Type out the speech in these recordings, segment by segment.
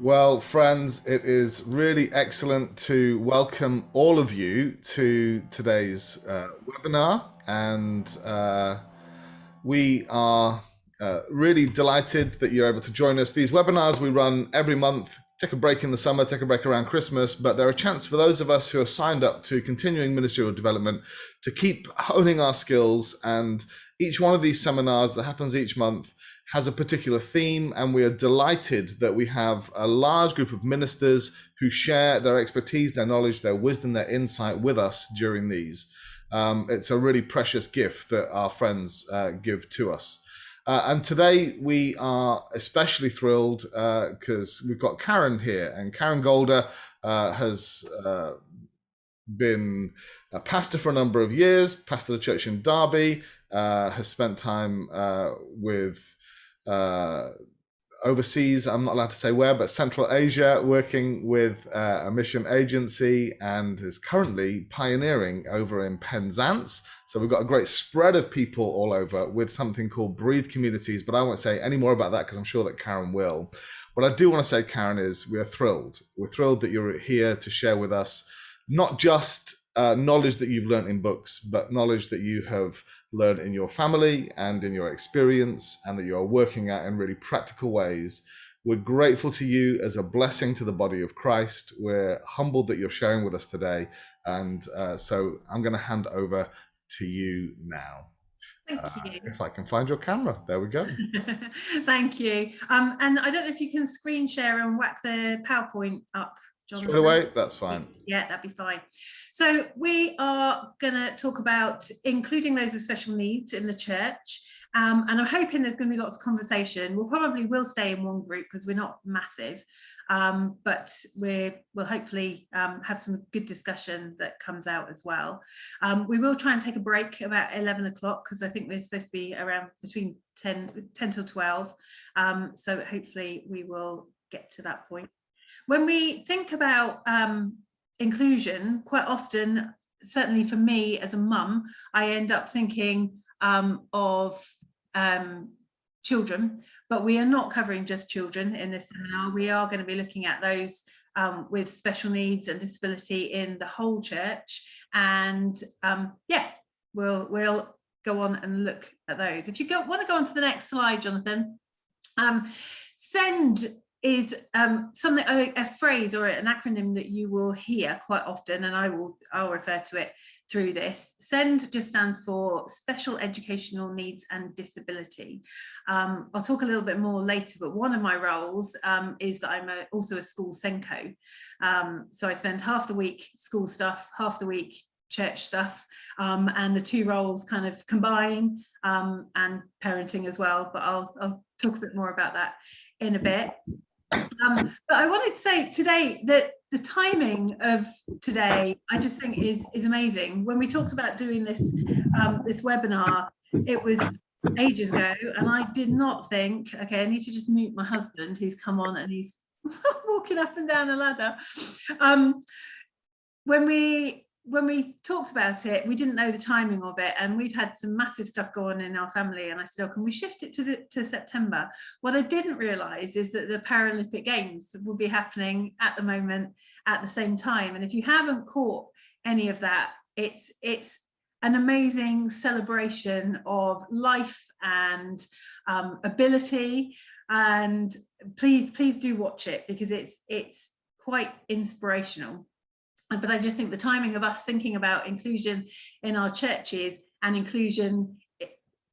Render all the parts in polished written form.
Well, friends, it is really excellent to welcome all of you to today's webinar. And we are really delighted that you're able to join us. These webinars we run every month. Take a break in the summer, take a break around Christmas, but they're a chance for those of us who are signed up to continuing ministerial development to keep honing our skills. And each one of these seminars that happens each month has a particular theme, and we are delighted that we have a large group of ministers who share their expertise, their knowledge, their wisdom, their insight with us during these. It's a really precious gift that our friends give to us. And today we are especially thrilled because we've got Karen here, and Karen Golder has been a pastor for a number of years, pastor the church in Derby, has spent time with overseas, I'm not allowed to say where, but Central Asia, working with a mission agency, and is currently pioneering over in Penzance. So we've got a great spread of people all over with something called Breathe Communities, but I won't say any more about that because I'm sure that Karen will. What I do want to say, Karen, is we're thrilled. We're thrilled that you're here to share with us not just knowledge that you've learned in books, but knowledge that you have learned in your family and in your experience, and that you're working at in really practical ways. We're grateful to you as a blessing to the body of Christ. We're humbled that you're sharing with us today. And so I'm going to hand over to you now. Thank you. If I can find your camera, there we go. Thank you. And I don't know if you can screen share and whack the PowerPoint up, Jonathan. Straight away, that's fine. Yeah, that'd be fine. So we are going to talk about including those with special needs in the church. And I'm hoping there's going to be lots of conversation. We'll probably will stay in one group because we're not massive. But we'll hopefully have some good discussion that comes out as well. We will try and take a break about 11 o'clock because I think we're supposed to be around between 10 till 12. So hopefully we will get to that point. When we think about inclusion, quite often, certainly for me as a mum, I end up thinking of children, but we are not covering just children in this seminar. We are going to be looking at those with special needs and disability in the whole church. And yeah, we'll go on and look at those. If you want to go on to the next slide, Jonathan. SEND is something, a phrase or an acronym that you will hear quite often, and I'll refer to it through this. SEND just stands for Special Educational Needs and Disability. I'll talk a little bit more later, but one of my roles is that I'm also a school SENCO. So I spend half the week school stuff, half the week church stuff, and the two roles kind of combine, and parenting as well, but I'll talk a bit more about that in a bit. But I wanted to say today that the timing of today, I just think is amazing. When we talked about doing this this webinar, it was ages ago, and I did not think, okay, I need to just mute my husband who's come on and he's walking up and down the ladder. When we talked about it, we didn't know the timing of it, and we've had some massive stuff going on in our family, and I said, oh, can we shift it to September? What I didn't realise is that the Paralympic Games will be happening at the moment at the same time, and if you haven't caught any of that, it's an amazing celebration of life and ability, and please do watch it because it's quite inspirational. But I just think the timing of us thinking about inclusion in our churches and inclusion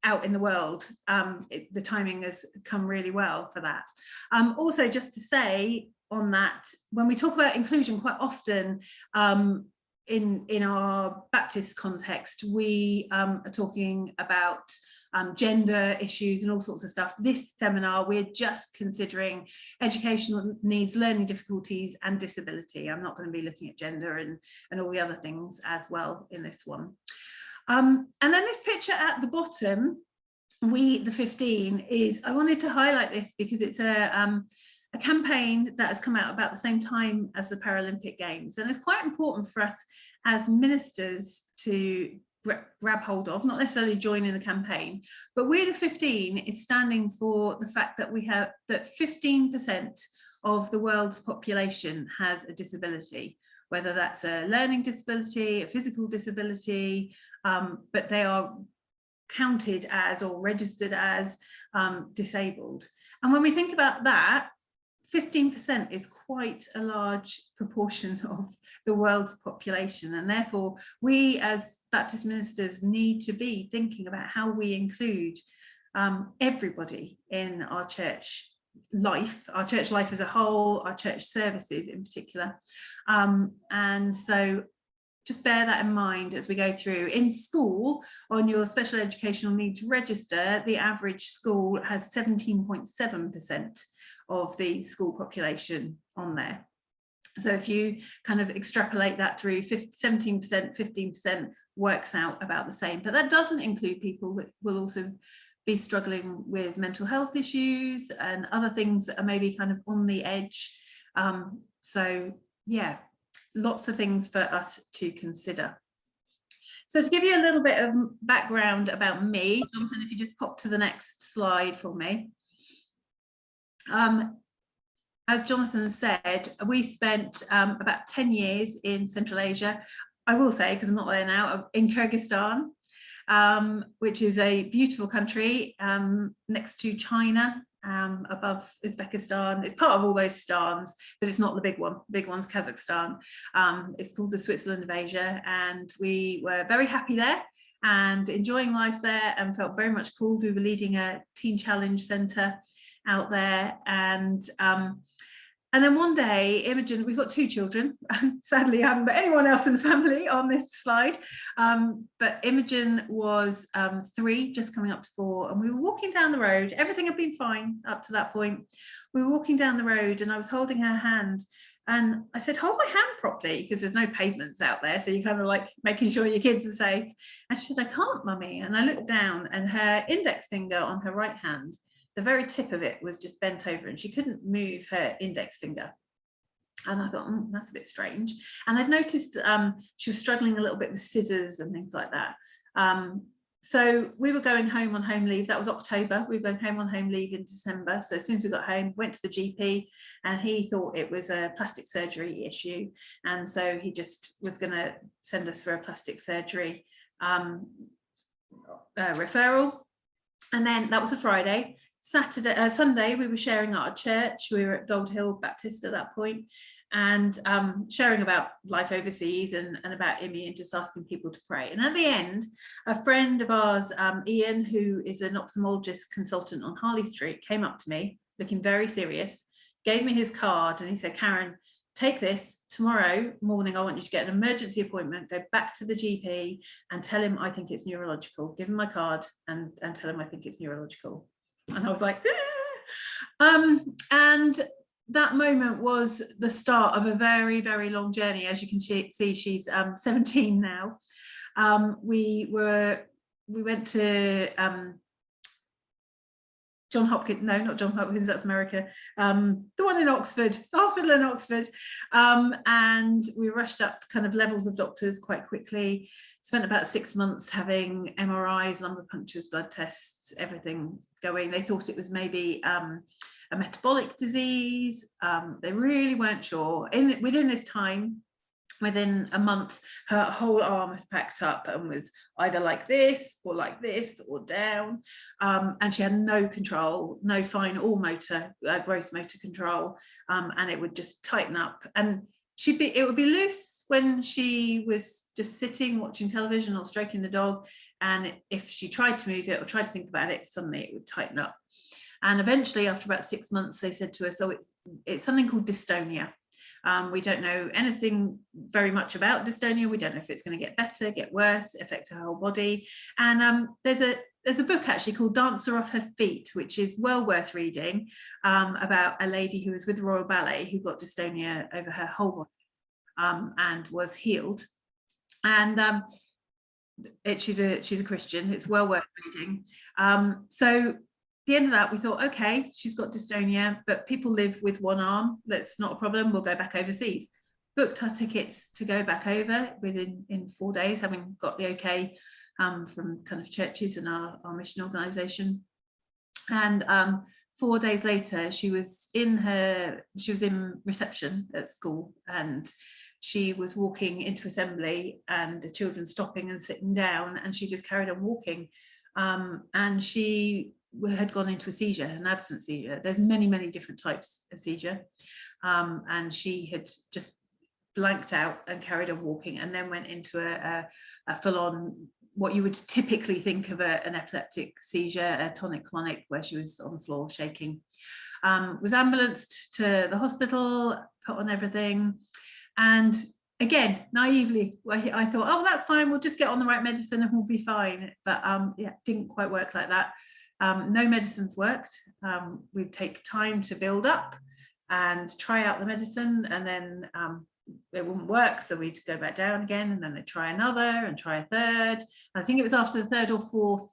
out in the world, the timing has come really well for that. Also, just to say on that, when we talk about inclusion, quite often in our Baptist context, we are talking about gender issues and all sorts of stuff. This seminar, we're just considering educational needs, learning difficulties and disability. I'm not going to be looking at gender and all the other things as well in this one. And then this picture at the bottom, We the 15, is, I wanted to highlight this because it's a campaign that has come out about the same time as the Paralympic Games, and it's quite important for us as ministers to grab hold of, not necessarily join in the campaign, but We're the 15 is standing for the fact that we have that 15% of the world's population has a disability, whether that's a learning disability, a physical disability, but they are counted as or registered as disabled. And when we think about that, 15% is quite a large proportion of the world's population, and therefore we as Baptist ministers need to be thinking about how we include everybody in our church life as a whole, our church services in particular. And so just bear that in mind as we go through. In school, on your special educational needs register, the average school has 17.7% of the school population on there. So if you kind of extrapolate that through, 17%, 15% works out about the same. But that doesn't include people that will also be struggling with mental health issues and other things that are maybe kind of on the edge. So yeah, lots of things for us to consider. So to give you a little bit of background about me, Jonathan, if you just pop to the next slide for me. As Jonathan said, we spent about 10 years in Central Asia. I will say, because I'm not there now, in Kyrgyzstan, which is a beautiful country next to China, above Uzbekistan. It's part of all those stans, but it's not the big one. The big one's Kazakhstan. It's called the Switzerland of Asia, and we were very happy there and enjoying life there, and felt very much called. We were leading a teen challenge centre out there, and then one day Imogen, we've got 2 children, sadly I haven't got anyone else in the family on this slide, but Imogen was 3, just coming up to 4, and we were walking down the road. Everything had been fine up to that point. We were walking down the road and I was holding her hand, and I said, hold my hand properly, because there's no pavements out there, so you're kind of like making sure your kids are safe. And she said, I can't, mummy. And I looked down, and her index finger on her right hand, the very tip of it was just bent over, and she couldn't move her index finger. And I thought, that's a bit strange. And I'd noticed she was struggling a little bit with scissors and things like that. So we were going home on home leave. That was October. We were going home on home leave in December. So as soon as we got home, went to the GP, and he thought it was a plastic surgery issue. And so he just was going to send us for a plastic surgery referral. And then that was a Friday. Sunday, we were sharing at our church. We were at Gold Hill Baptist at that point, and sharing about life overseas and about Imi, and just asking people to pray. And at the end, a friend of ours, Ian, who is an ophthalmologist consultant on Harley Street, came up to me looking very serious, gave me his card, and he said, Karen, take this. Tomorrow morning, I want you to get an emergency appointment, go back to the GP and tell him I think it's neurological. Give him my card and tell him I think it's neurological. And I was like, and that moment was the start of a very, very long journey. As you can see, she's 17 now. We went to John Hopkins, no, not John Hopkins, that's America, the one in Oxford, the hospital in Oxford, and we rushed up kind of levels of doctors quite quickly. Spent about 6 months having MRIs, lumbar punctures, blood tests, everything going. They thought it was maybe a metabolic disease. They really weren't sure. Within this time, within a month, her whole arm had packed up and was either like this or down, and she had no control, no fine or motor, gross motor control, and it would just tighten up, and it would be loose when she was just sitting watching television or stroking the dog, and if she tried to move it or tried to think about it, suddenly it would tighten up. And eventually, after about 6 months, they said to us, oh, it's something called dystonia. We don't know anything very much about dystonia. We don't know if it's going to get better, get worse, affect her whole body. And there's a book actually called Dancer Off Her Feet, which is well worth reading, about a lady who was with the Royal Ballet who got dystonia over her whole body and was healed. And she's a Christian. It's well worth reading. So at the end of that, we thought, okay, she's got dystonia, but people live with one arm. That's not a problem. We'll go back overseas. Booked our tickets to go back over in 4 days, having got the okay from kind of churches and our mission organisation. And 4 days later, she was in reception at school, and she was walking into assembly, and the children stopping and sitting down, and she just carried on walking. And she had gone into a seizure, an absent seizure. There's many different types of seizure, and she had just blanked out and carried on walking, and then went into a full-on, what you would typically think of an epileptic seizure, a tonic-clonic, where she was on the floor shaking. Was ambulanced to the hospital, put on everything, and again, naively, I thought, oh, that's fine, we'll just get on the right medicine and we'll be fine. But yeah, it didn't quite work like that. No medicines worked. We'd take time to build up and try out the medicine, and then it wouldn't work, so we'd go back down again, and then they'd try another and try a third. I think it was after the third or fourth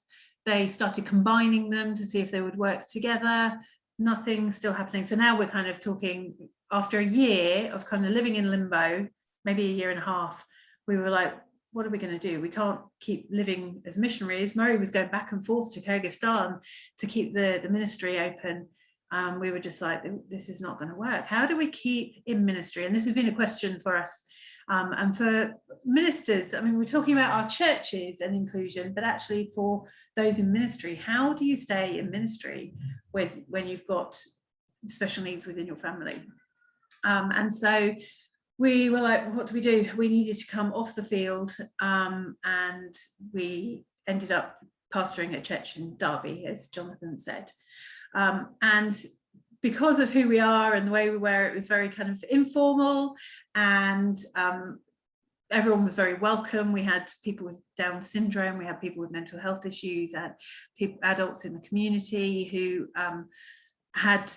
they started combining them to see if they would work together. Nothing still happening. So now we're kind of talking, after a year of kind of living in limbo, maybe a year and a half, we were like, what are we going to do? We can't keep living as missionaries. Murray was going back and forth to Kyrgyzstan to keep the ministry open. We were just like, this is not going to work. How do we keep in ministry? And this has been a question for us and for ministers. I mean, we're talking about our churches and inclusion, but actually for those in ministry, how do you stay in ministry when you've got special needs within your family? And so we were like, what do we do? We needed to come off the field, and we ended up pastoring a church in Derby, as Jonathan said. And because of who we are and the way we were, it was very kind of informal, and everyone was very welcome. We had people with Down syndrome, we had people with mental health issues, and adults in the community who had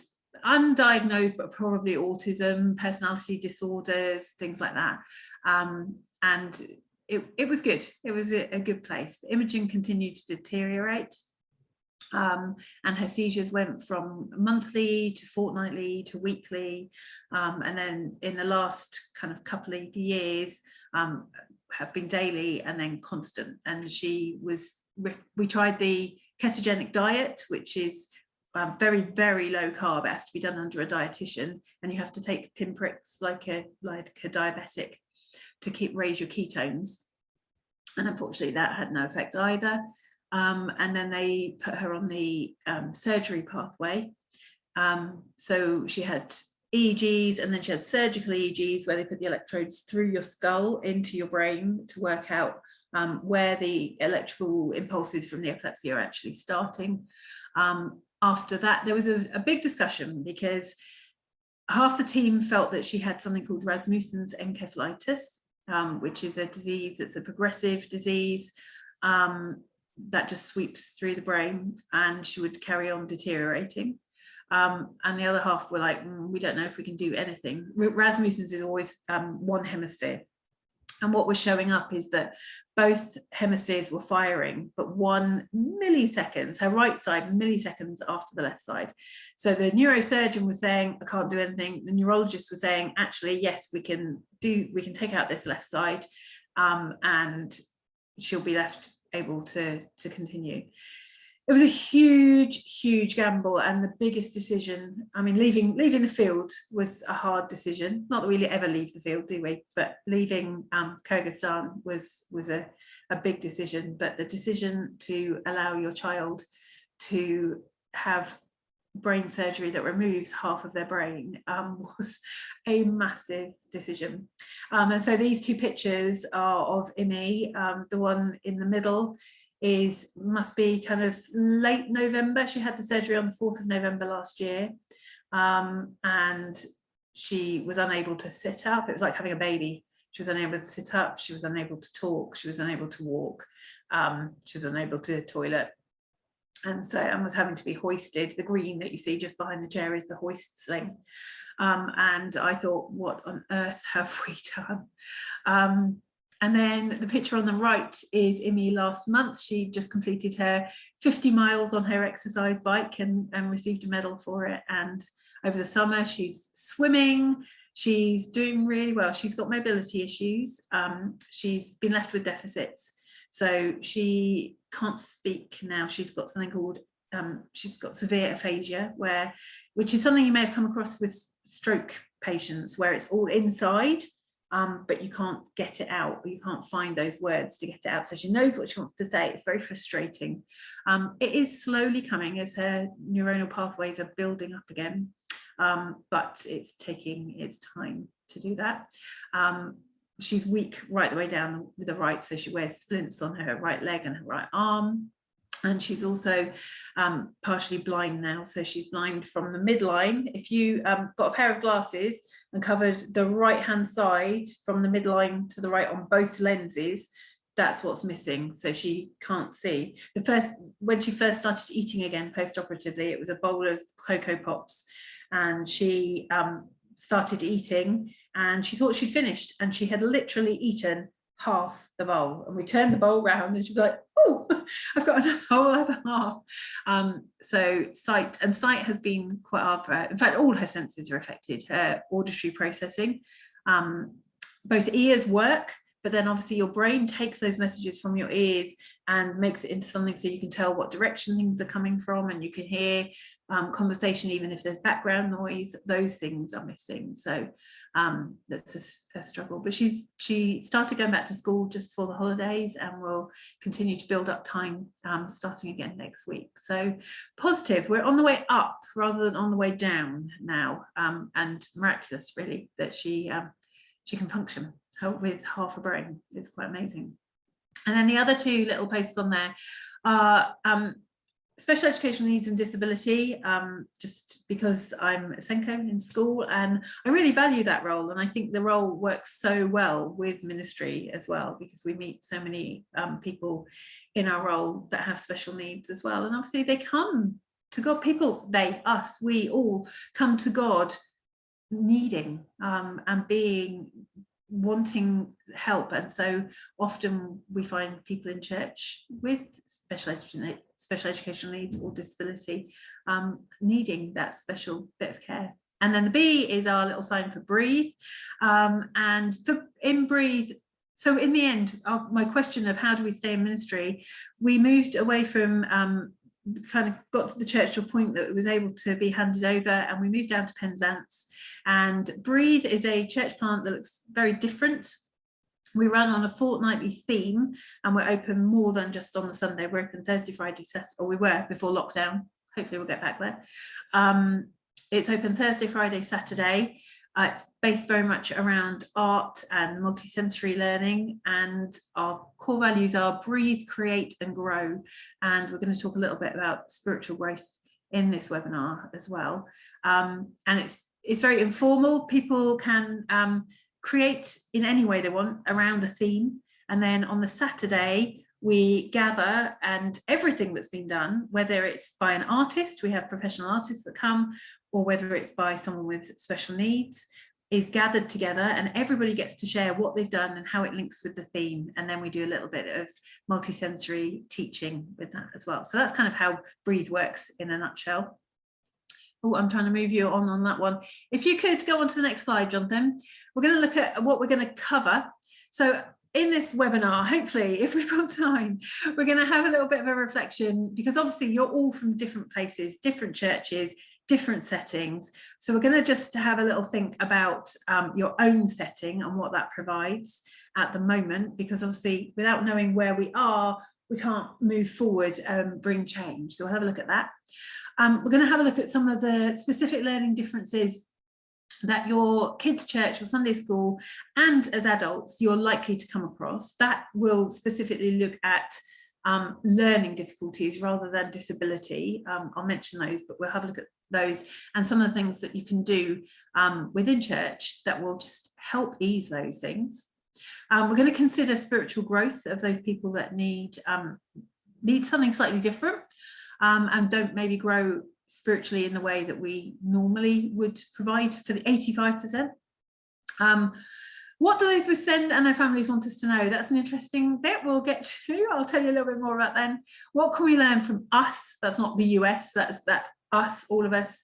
undiagnosed but probably autism, personality disorders, things like that. And it was good. It was a good place. Imogen continued to deteriorate. And her seizures went from monthly to fortnightly to weekly, and then in the last kind of couple of years have been daily and then constant. And we tried the ketogenic diet, which is very low carb. It has to be done under a dietitian, and you have to take pinpricks like a diabetic to raise your ketones, and unfortunately that had no effect either. And then they put her on the surgery pathway. So she had EEGs, and then she had surgical EEGs where they put the electrodes through your skull into your brain to work out where the electrical impulses from the epilepsy are actually starting. After that, there was a big discussion, because half the team felt that she had something called Rasmussen's encephalitis, which is a disease that's a progressive disease that just sweeps through the brain, and she would carry on deteriorating. And the other half were like, we don't know if we can do anything. Rasmussen's is always one hemisphere. And what was showing up is that both hemispheres were firing, but 1 millisecond, her right side, milliseconds after the left side. So the neurosurgeon was saying, I can't do anything. The neurologist was saying, actually, yes, we can take out this left side, and she'll be left able to continue. It was a huge gamble, and the biggest decision, I mean, leaving the field was a hard decision. Not that we ever leave the field, do we? But leaving Kyrgyzstan was a big decision. But the decision to allow your child to have brain surgery that removes half of their brain was a massive decision. And so these two pictures are of Imi. The one in the middle must be kind of late November. She had the surgery on the 4th of November last year, and she was unable to sit up. It was like having a baby. She was unable to sit up, she was unable to talk, she was unable to walk, she was unable to toilet, and was having to be hoisted. The green that you see just behind the chair is the hoist sling. And I thought, what on earth have we done? And then the picture on the right is Imi last month. She just completed her 50 miles on her exercise bike and received a medal for it. And over the summer, she's swimming. She's doing really well. She's got mobility issues. She's been left with deficits. So she can't speak now. She's got something called, she's got severe aphasia, which is something you may have come across with stroke patients, where it's all inside, but you can't get it out, or you can't find those words to get it out. So she knows what she wants to say. It's very frustrating. It is slowly coming as her neuronal pathways are building up again, but it's taking its time to do that. She's weak right the way down the right, so she wears splints on her right leg and her right arm. And she's also partially blind now, so she's blind from the midline. If you got a pair of glasses and covered the right hand side from the midline to the right on both lenses, that's what's missing, so she can't see. When she first started eating again post-operatively, it was a bowl of Cocoa Pops, and she started eating and she thought she'd finished, and she had literally eaten half the bowl. And we turned the bowl round and she was like, oh, I've got a whole other half. So sight has been quite hard for her. In fact, all her senses are affected. Her auditory processing, both ears work, but then obviously your brain takes those messages from your ears and makes it into something so you can tell what direction things are coming from, and you can hear conversation even if there's background noise. Those things are missing. So that's a struggle, but she started going back to school just before the holidays, and will continue to build up time starting again next week. So positive, we're on the way up rather than on the way down now, and miraculous really that she can function with half a brain. It's quite amazing. And then the other two little posts on there are special educational needs and disability, just because I'm a Senko in school and I really value that role, and I think the role works so well with ministry as well, because we meet so many people in our role that have special needs as well, and obviously they come to God, we all come to God needing and wanting help. And so often we find people in church with special educational needs or disability needing that special bit of care. And then the B is our little sign for breathe, and in breathe. So in the end, my question of how do we stay in ministry, we moved away from kind of got the church to a point that it was able to be handed over, and we moved down to Penzance. And Breathe is a church plant that looks very different. We run on a fortnightly theme, and we're open more than just on the Sunday. We're open Thursday, Friday, Saturday, or we were before lockdown. Hopefully we'll get back there. It's open Thursday, Friday, Saturday. It's based very much around art and multisensory learning, and our core values are breathe, create and grow. And we're going to talk a little bit about spiritual growth in this webinar as well. And it's very informal. People can create in any way they want around a theme. And then on the Saturday, we gather, and everything that's been done, whether it's by an artist, we have professional artists that come, or whether it's by someone with special needs, is gathered together, and everybody gets to share what they've done and how it links with the theme. And then we do a little bit of multisensory teaching with that as well. So that's kind of how Breathe works in a nutshell. Oh, I'm trying to move you on that one. If you could go on to the next slide, Jonathan. We're going to look at what we're going to cover. So in this webinar, hopefully, if we've got time, we're going to have a little bit of a reflection, because obviously you're all from different places, different churches, different settings. So we're going to just have a little think about your own setting and what that provides at the moment, because obviously without knowing where we are, we can't move forward and bring change. So we'll have a look at that. We're going to have a look at some of the specific learning differences that your kids' church or Sunday school and as adults you're likely to come across. That will specifically look at learning difficulties rather than disability. I'll mention those, but we'll have a look at those and some of the things that you can do within church that will just help ease those things. We're going to consider spiritual growth of those people that need something slightly different and don't maybe grow spiritually in the way that we normally would provide for the 85%. What do those with SEND and their families want us to know? That's an interesting bit we'll get to. I'll tell you a little bit more about then. What can we learn from us? That's not the US, that's us, all of us.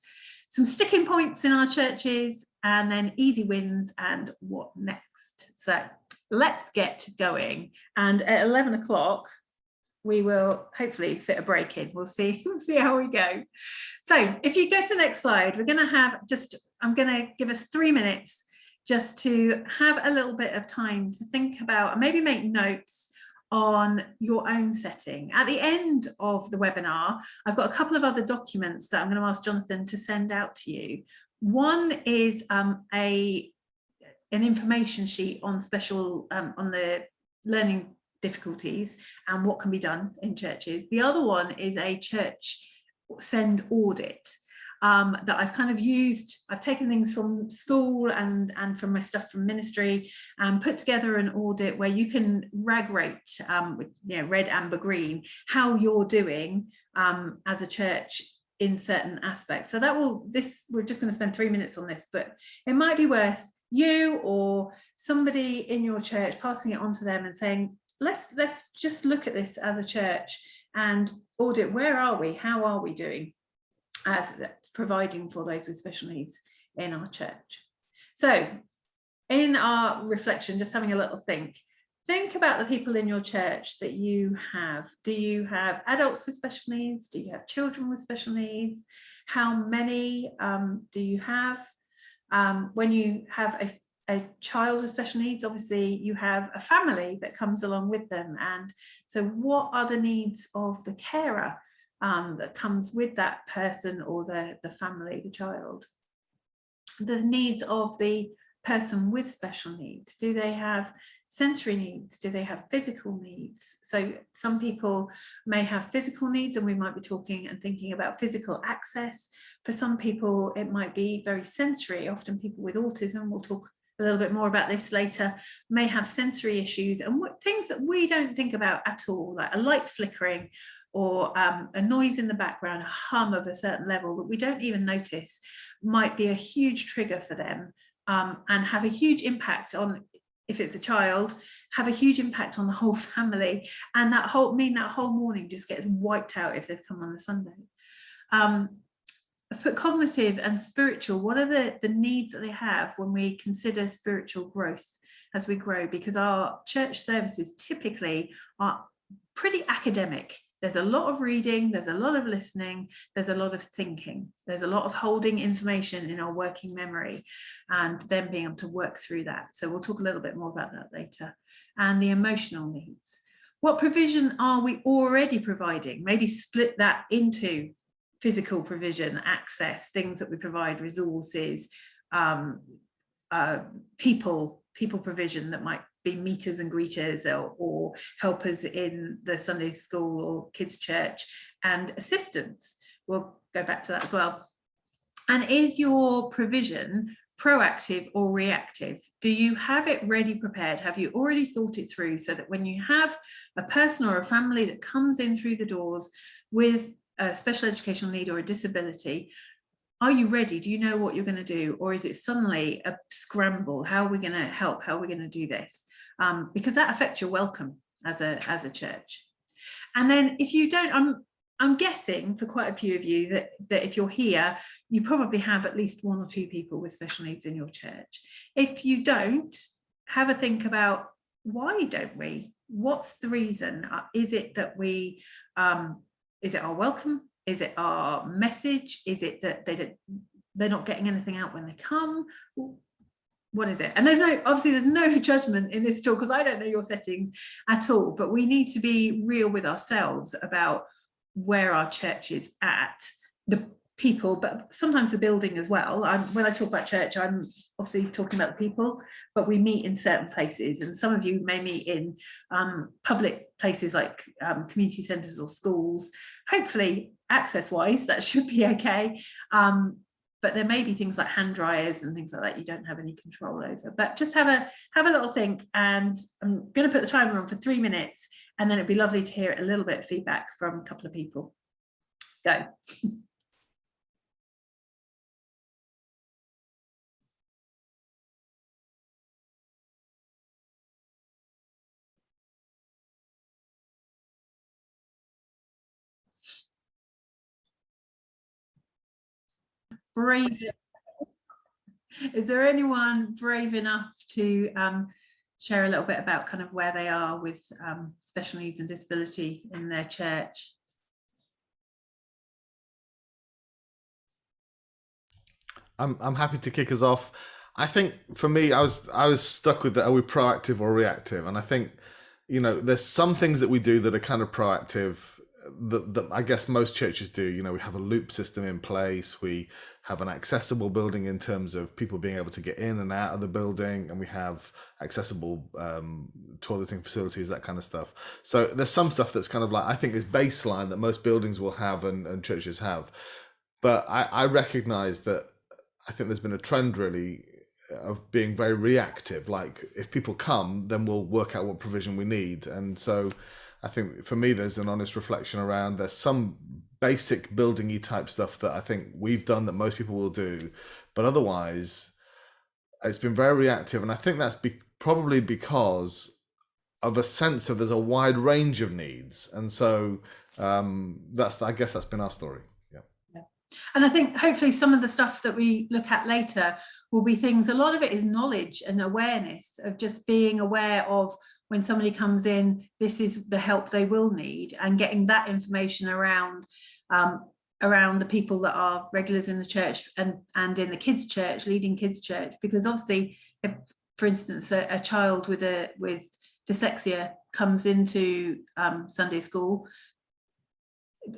Some sticking points in our churches, and then easy wins and what next. So let's get going. And at 11 o'clock, we will hopefully fit a break in. We'll see how we go. So if you go to the next slide, we're going to have I'm going to give us 3 minutes just to have a little bit of time to think about and maybe make notes on your own setting. At the end of the webinar, I've got a couple of other documents that I'm going to ask Jonathan to send out to you. One is an information sheet on on the learning difficulties and what can be done in churches. The other one is a church send audit that I've kind of used. I've taken things from school and from my stuff from ministry and put together an audit where you can rag rate with red, amber, green, how you're doing as a church in certain aspects. So we're just going to spend 3 minutes on this, but it might be worth you or somebody in your church passing it on to them and saying, let's just look at this as a church and audit, where are we, how are we doing as providing for those with special needs in our church. So in our reflection, just having a little think about the people in your church that you have. Do you have adults with special needs? Do you have children with special needs? How many do you have? When you have a child with special needs, obviously you have a family that comes along with them. And so what are the needs of the carer that comes with that person or the family, the child? The needs of the person with special needs. Do they have sensory needs? Do they have physical needs? So some people may have physical needs, and we might be talking and thinking about physical access. For some people, it might be very sensory. Often people with autism, we'll talk a little bit more about this later, may have sensory issues and things that we don't think about at all, like a light flickering or a noise in the background, a hum of a certain level that we don't even notice, might be a huge trigger for them and have a huge impact on, if it's a child, have a huge impact on the whole family, and that whole morning just gets wiped out if they've come on a Sunday. For cognitive and spiritual, what are the needs that they have when we consider spiritual growth as we grow? Because our church services typically are pretty academic. There's a lot of reading, there's a lot of listening, there's a lot of thinking, there's a lot of holding information in our working memory and then being able to work through that. So we'll talk a little bit more about that later. And the emotional needs. What provision are we already providing? Maybe split that into physical provision, access, things that we provide, resources, people provision that might be meters and greeters or helpers in the Sunday school or kids church, and assistants. We'll go back to that as well. And is your provision proactive or reactive? Do you have it ready, prepared? Have you already thought it through so that when you have a person or a family that comes in through the doors with a special educational need or a disability, are you ready? Do you know what you're going to do? Or is it suddenly a scramble? How are we going to help? How are we going to do this? Because that affects your welcome as a church. And then if you don't, I'm guessing for quite a few of you that if you're here, you probably have at least 1 or 2 people with special needs in your church. If you don't, have a think about, why don't we? What's the reason? Is it that we... is it our welcome? Is it our message? Is it that they're not getting anything out when they come? What is it? And there's no judgment in this talk, because I don't know your settings at all, but we need to be real with ourselves about where our church is at, the people, but sometimes the building as well. When I talk about church, I'm obviously talking about the people, but we meet in certain places, and some of you may meet in public places like community centres or schools. Hopefully, access-wise, that should be okay. But there may be things like hand dryers and things like that you don't have any control over. But just have a little think, and I'm going to put the timer on for 3 minutes, and then it'd be lovely to hear a little bit of feedback from a couple of people. Go. Brave. Is there anyone brave enough to share a little bit about kind of where they are with special needs and disability in their church. I'm happy to kick us off. I think for me, I was stuck with that. Are we proactive or reactive? And I think, there's some things that we do that are kind of proactive that I guess most churches do. We have a loop system in place. We have an accessible building in terms of people being able to get in and out of the building, and we have accessible toileting facilities, that kind of stuff. So there's some stuff that's kind of like, I think is baseline that most buildings will have and churches have. But I recognize that I think there's been a trend really of being very reactive. Like if people come, then we'll work out what provision we need. And so I think for me, there's an honest reflection around there's some basic building-y type stuff that I think we've done that most people will do. But otherwise, it's been very reactive. And I think that's probably because of a sense of there's a wide range of needs. And so I guess that's been our story. And I think hopefully some of the stuff that we look at later will be things, a lot of it is knowledge and awareness of just being aware of when somebody comes in, this is the help they will need, and getting that information around the people that are regulars in the church and in the kids' church, leading kids' church. Because obviously, if, for instance, a child with dyslexia comes into Sunday school,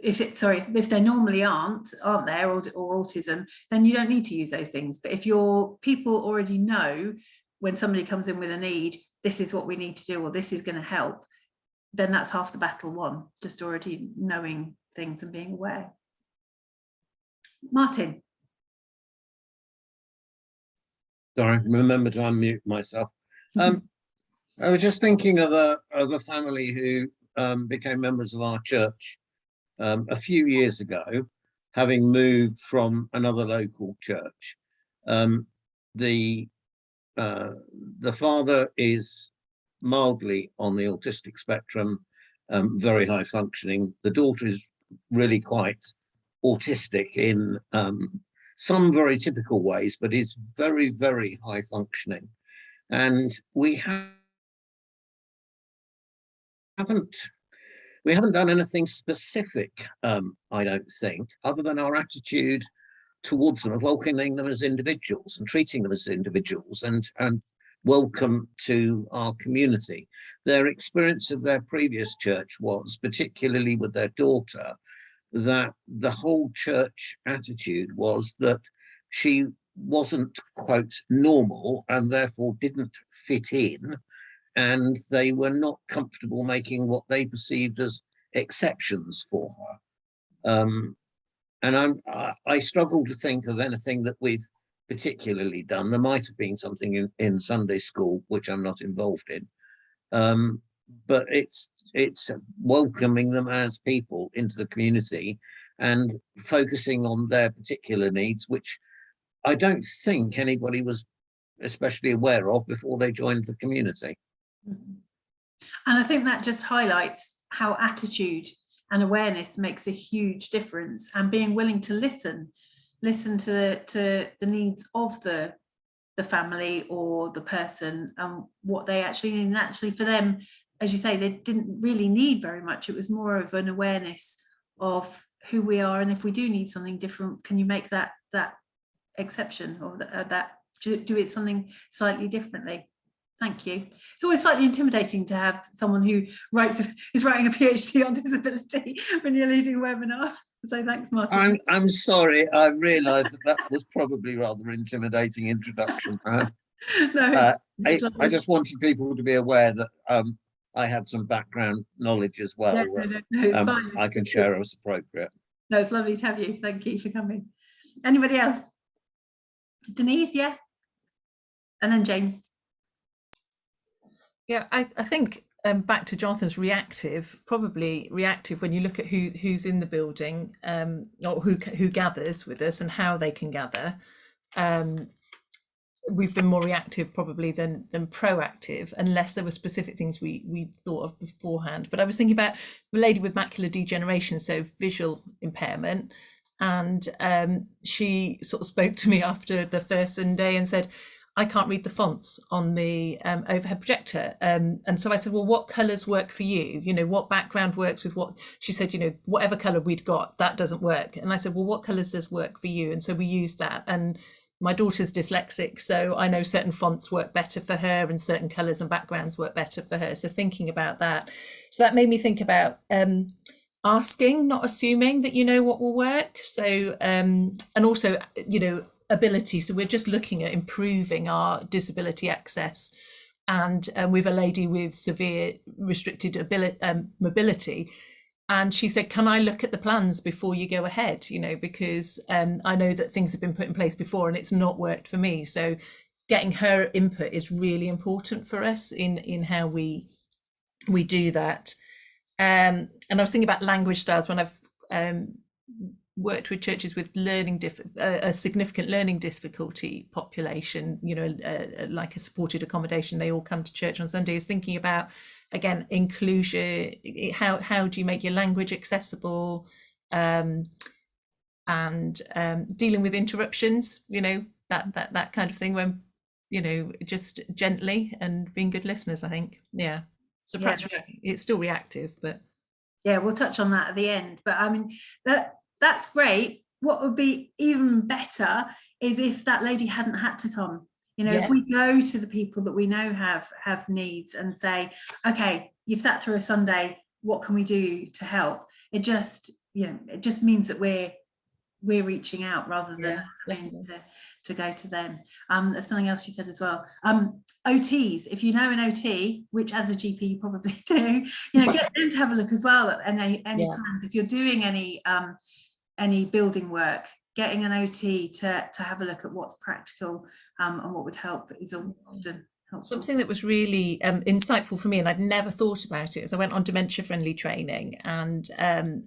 if they normally aren't there, or autism, then you don't need to use those things. But if your people already know when somebody comes in with a need, this is what we need to do, or this is going to help, then that's half the battle won, just already knowing things and being aware. Martin. Sorry, remember to unmute myself. I was just thinking of a family who became members of our church a few years ago, having moved from another local church. The father is mildly on the autistic spectrum, very high functioning. The daughter is really quite autistic in some very typical ways, but is very, very high functioning. And we haven't done anything specific, I don't think, other than our attitude towards them, of welcoming them as individuals and treating them as individuals and welcome to our community. Their experience of their previous church was, particularly with their daughter, that the whole church attitude was that she wasn't, quote, normal, and therefore didn't fit in, and they were not comfortable making what they perceived as exceptions for her. And I struggle to think of anything that we've particularly done. There might have been something in Sunday school, which I'm not involved in, but it's welcoming them as people into the community and focusing on their particular needs, which I don't think anybody was especially aware of before they joined the community. And I think that just highlights how attitude and awareness makes a huge difference, and being willing to listen to the needs of the family or the person, and what they actually need. And actually for them, as you say, they didn't really need very much. It was more of an awareness of who we are, and if we do need something different, can you make that exception, or that do it something slightly differently. Thank you. It's always slightly intimidating to have someone who is writing a PhD on disability when you're leading a webinar. So thanks, Martin. I'm sorry, I realised that was probably rather intimidating introduction. No, I just wanted people to be aware that I had some background knowledge as well. Yeah, no, it's fine. I can share as appropriate. No, it's lovely to have you. Thank you for coming. Anybody else? Denise, yeah? And then James. Yeah, I think back to Jonathan's probably reactive when you look at who's in the building, or who gathers with us and how they can gather. We've been more reactive probably than proactive, unless there were specific things we thought of beforehand. But I was thinking about a lady with macular degeneration, so visual impairment, and she sort of spoke to me after the first Sunday and said, I can't read the fonts on the overhead projector. And so I said, well, what colours work for you? You know, what background works with what? She said, you know, whatever colour we'd got, that doesn't work. And I said, well, what colours does work for you? And so we used that. And my daughter's dyslexic, so I know certain fonts work better for her and certain colours and backgrounds work better for her. So thinking about that. So that made me think about asking, not assuming that you know what will work. So, and also, you know, ability. So we're just looking at improving our disability access. And with a lady with severe restricted mobility. And she said, can I look at the plans before you go ahead? You know, because I know that things have been put in place before and it's not worked for me. So getting her input is really important for us in how we do that. And I was thinking about language styles when I've worked with churches with a significant learning difficulty population, you know, like a supported accommodation, they all come to church on Sundays, thinking about, again, inclusion, how do you make your language accessible, and dealing with interruptions, you know, that kind of thing, when, you know, just gently and being good listeners, I think. Yeah. So perhaps it's still reactive, but yeah, we'll touch on that at the end. But I mean, that's great. What would be even better is if that lady hadn't had to come. You know, if we go to the people that we know have needs and say, okay, you've sat through a Sunday, what can we do to help? It just, you know, it just means that we're reaching out rather than us having to go to them. There's something else you said as well. OTs, if you know an OT, which as a GP you probably do, you know, get them to have a look as well at any plans. If you're doing any building work, getting an OT to have a look at what's practical and what would help is often helpful. Something that was really insightful for me, and I'd never thought about it, is I went on dementia friendly training, and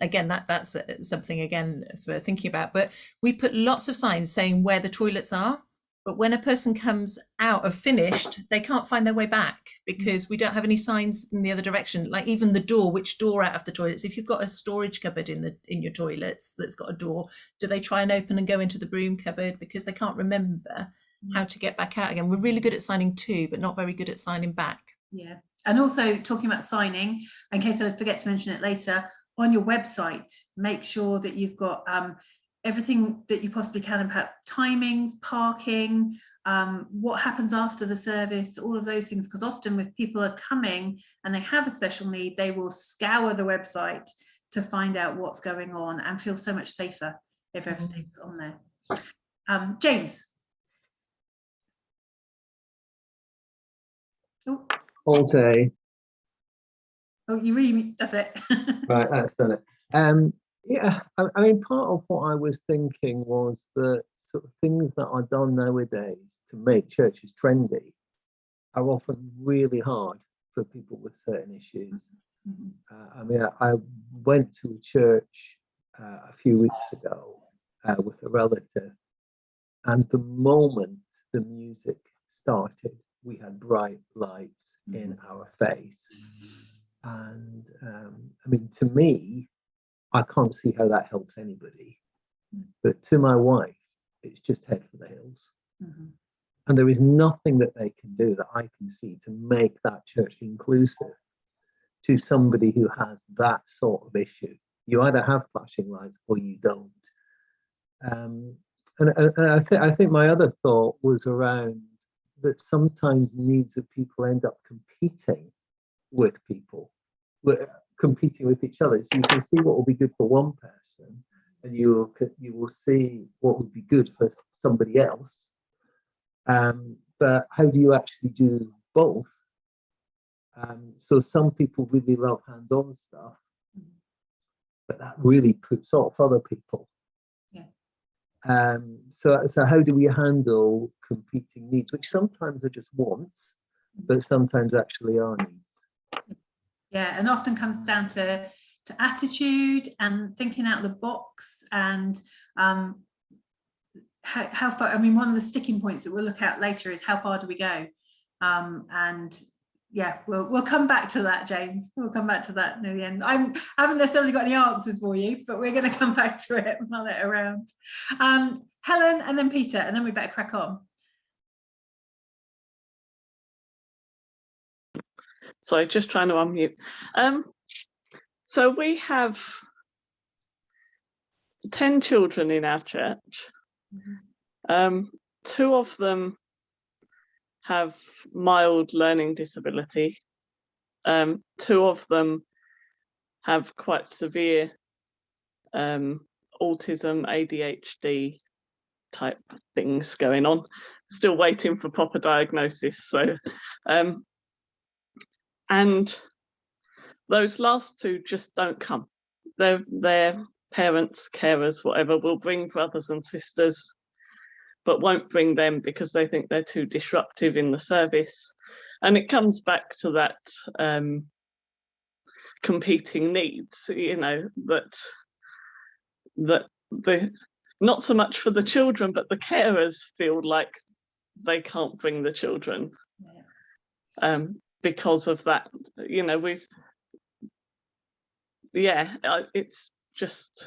again that's something again for thinking about. But we put lots of signs saying where the toilets are, but when a person comes out of finished, they can't find their way back because we don't have any signs in the other direction. Like even the door, which door out of the toilets? If you've got a storage cupboard in your toilets that's got a door, do they try and open and go into the broom cupboard because they can't remember how to get back out again? We're really good at signing to, but not very good at signing back. Yeah, and also talking about signing, in case I forget to mention it later, on your website, make sure that you've got everything that you possibly can about timings, parking, what happens after the service, all of those things, because often if people are coming and they have a special need, they will scour the website to find out what's going on and feel so much safer if everything's on there. James. All day. Oh, you really, that's it. Right, that's done it. Yeah, I mean, part of what I was thinking was that sort of things that are done nowadays to make churches trendy are often really hard for people with certain issues. I mean, I went to a church a few weeks ago with a relative, and the moment the music started, we had bright lights in our face. And I mean, to me, I can't see how that helps anybody. But to my wife, it's just head for the hills. And there is nothing that they can do that I can see to make that church inclusive to somebody who has that sort of issue. You either have flashing lights or you don't. And I think my other thought was around that sometimes needs of people end up competing with people, competing with each other. So you can see what will be good for one person, and you will see what would be good for somebody else. But how do you actually do both? So some people really love hands-on stuff, but that really puts off other people. So how do we handle competing needs, which sometimes are just wants, but sometimes actually are needs? Yeah, and often comes down to attitude and thinking out of the box, and how far. I mean, one of the sticking points that we'll look at later is how far do we go, and yeah, we'll come back to that, James. We'll come back to that near the end. I haven't necessarily got any answers for you, but we're going to come back to it and mull it around. Helen, and then Peter, and then we better crack on. Sorry, just trying to unmute. So we have 10 children in our church. 2 of them have mild learning disability. 2 of them have quite severe autism, ADHD type things going on. Still waiting for proper diagnosis. So, and those last 2 just don't come. Their parents, carers, whatever, will bring brothers and sisters, but won't bring them because they think they're too disruptive in the service. And it comes back to that competing needs, you know, that the not so much for the children, but the carers feel like they can't bring the children because of that. You know, it's just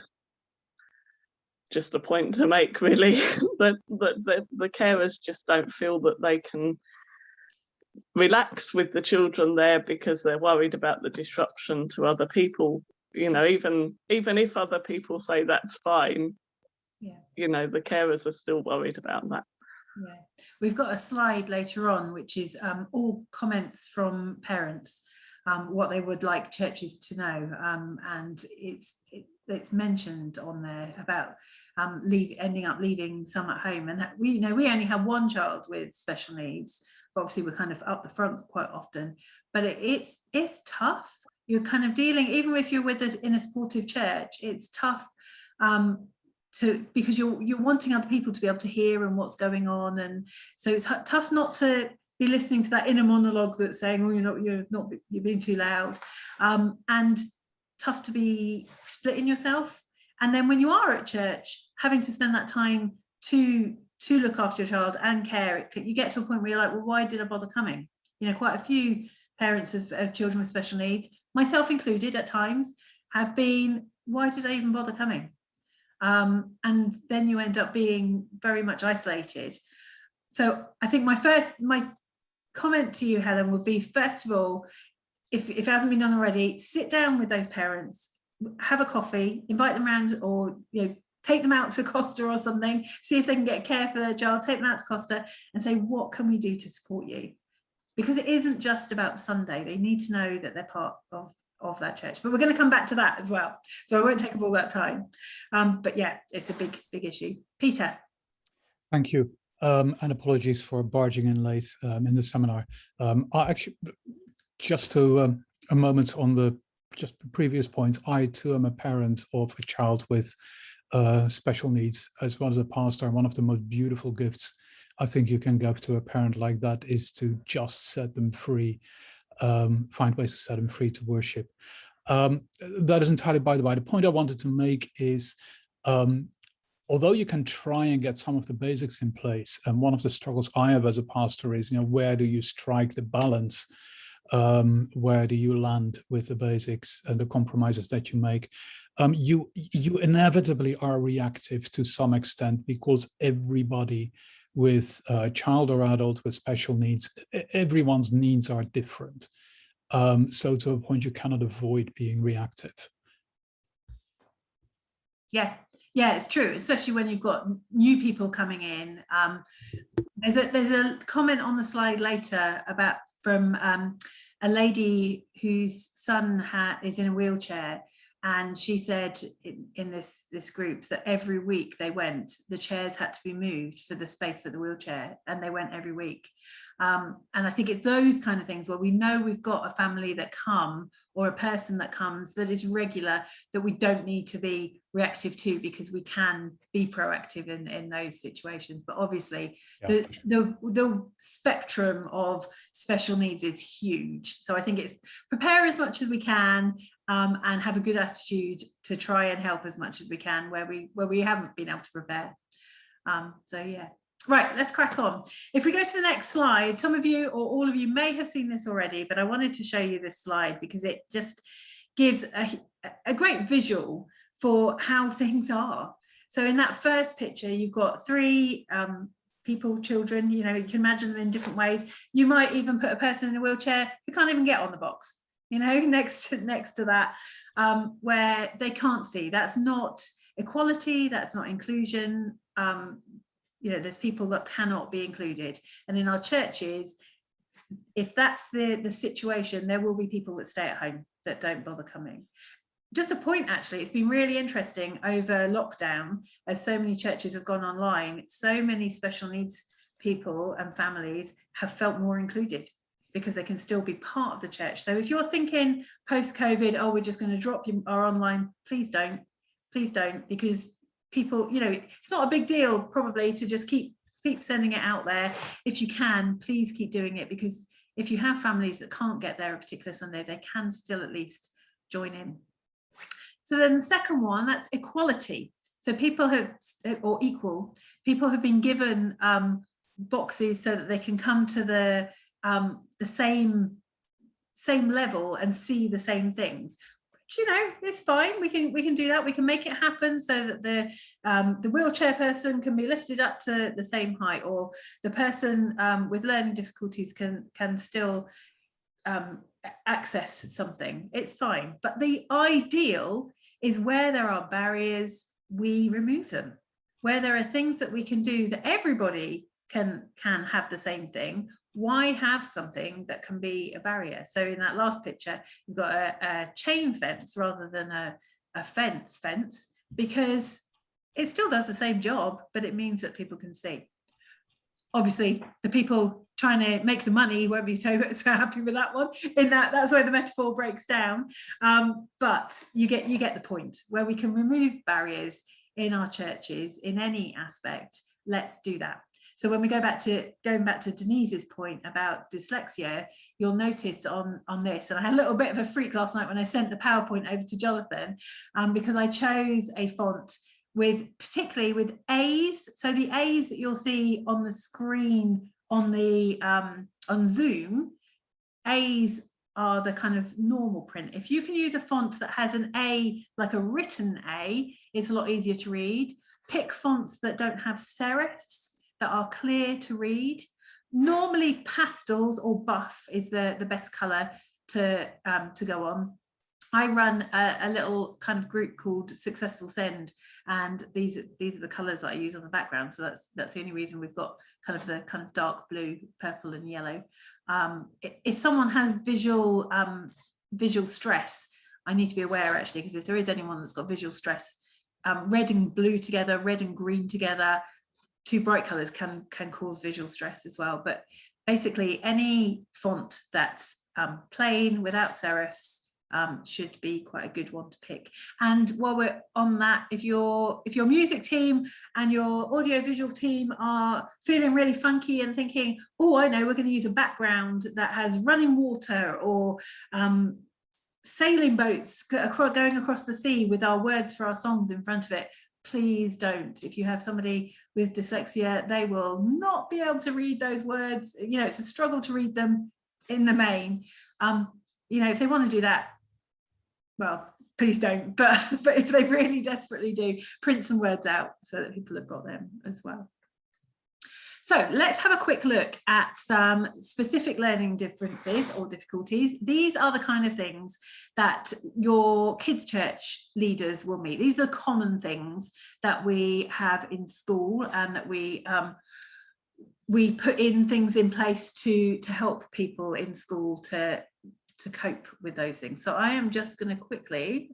a point to make, really, that the carers just don't feel that they can relax with the children there because they're worried about the disruption to other people. You know, even if other people say that's fine, you know, the carers are still worried about that. Yeah, we've got a slide later on which is all comments from parents, what they would like churches to know, and it's mentioned on there about ending up leaving some at home. And we only have 1 child with special needs, but obviously we're kind of up the front quite often. But it's tough. You're kind of dealing, even if you're with us in a supportive church, it's tough because you're wanting other people to be able to hear and what's going on, and so it's tough not to be listening to that inner monologue that's saying, oh, you're being too loud, and tough to be splitting yourself. And then when you are at church, having to spend that time to look after your child and care, you get to a point where you're like, well, why did I bother coming? You know, quite a few parents of children with special needs, myself included at times, have been, why did I even bother coming? And then you end up being very much isolated. So I think my comment to you, Helen, would be, first of all, if it hasn't been done already, sit down with those parents, have a coffee, invite them around, or take them out to Costa or something, see if they can get care for their child, take them out to Costa and say, what can we do to support you? Because it isn't just about the Sunday. They need to know that they're part of that church. But we're going to come back to that as well, so I won't take up all that time. But yeah, it's a big issue. Peter. Thank you, and apologies for barging in late in the seminar. I actually, just to a moment on the previous points, I too am a parent of a child with special needs. As well as a pastor, one of the most beautiful gifts I think you can give to a parent like that is to just set them free, find ways to set them free to worship. That is entirely by the by. The point I wanted to make is, although you can try and get some of the basics in place, and one of the struggles I have as a pastor is, where do you strike the balance? Where do you land with the basics and the compromises that you make? You inevitably are reactive to some extent, because everybody with child or adult with special needs, everyone's needs are different. So to a point, you cannot avoid being reactive. Yeah, it's true, especially when you've got new people coming in. There's a comment on the slide later from a lady whose son is in a wheelchair, and she said in this group that every week the chairs had to be moved for the space for the wheelchair, and they went every week. And I think it's those kind of things where we know we've got a family that come, or a person that comes that is regular, that we don't need to be reactive to, because we can be proactive in those situations. But obviously the spectrum of special needs is huge. So I think it's prepare as much as we can, and have a good attitude to try and help as much as we can where we haven't been able to prepare. So yeah. Right, let's crack on. If we go to the next slide, some of you or all of you may have seen this already, but I wanted to show you this slide because it just gives a great visual for how things are. So in that first picture, you've got three people, children, you know, you can imagine them in different ways. You might even put a person in a wheelchair who can't even get on the box, you know, next to that, where they can't see. That's not equality, that's not inclusion. You know, there's people that cannot be included. And in our churches, if that's the situation, there will be people that stay at home, that don't bother coming. Just a point, actually, it's been really interesting over lockdown, as so many churches have gone online, so many special needs people and families have felt more included because they can still be part of the church. So if you're thinking post-COVID, oh, we're just going to drop our online, please don't, because people, you know, it's not a big deal probably to just keep sending it out there. If you can, please keep doing it, because if you have families that can't get there a particular Sunday, they can still at least join in. So then the second one, that's equality. So people have, or equal, people have been given boxes so that they can come to the same level and see the same things. Which, you know, it's fine. We can do that. We can make it happen so that the wheelchair person can be lifted up to the same height, or the person with learning difficulties can still access something. It's fine. But the ideal is where there are barriers, we remove them. Where there are things that we can do that everybody can have the same thing, why have something that can be a barrier? So in that last picture, you've got a chain fence rather than a fence, because it still does the same job, but it means that people can see. Obviously, the people trying to make the money won't be so happy with that one. That's where the metaphor breaks down. But you get the point, where we can remove barriers in our churches in any aspect. Let's do that. So when we going back to Denise's point about dyslexia, you'll notice on this, and I had a little bit of a freak last night when I sent the PowerPoint over to Jonathan, because I chose a font particularly with A's. So the A's that you'll see on the screen on Zoom, A's are the kind of normal print. If you can use a font that has an A, like a written A, it's a lot easier to read. Pick fonts that don't have serifs, that are clear to read. Normally pastels or buff is the best color to go on. I run a little kind of group called Successful Send, and these are the colors that I use on the background. So that's the only reason we've got kind of dark blue, purple and yellow. If someone has visual stress, I need to be aware, actually, because if there is anyone that's got visual stress, red and blue together, red and green together, two bright colors can cause visual stress as well. But basically any font that's plain without serifs should be quite a good one to pick. And while we're on that, if your music team and your audiovisual team are feeling really funky and thinking, oh, I know, we're going to use a background that has running water or sailing boats going across the sea with our words for our songs in front of it, please don't. If you have somebody with dyslexia, they will not be able to read those words. You know, it's a struggle to read them in the main. You know, if they want to do that, well, please don't. But if they really desperately do, print some words out so that people have got them as well. So let's have a quick look at some specific learning differences or difficulties. These are the kind of things that your kids' church leaders will meet. These are the common things that we have in school, and that we put in things in place to help people in school to cope with those things. So I am just going to quickly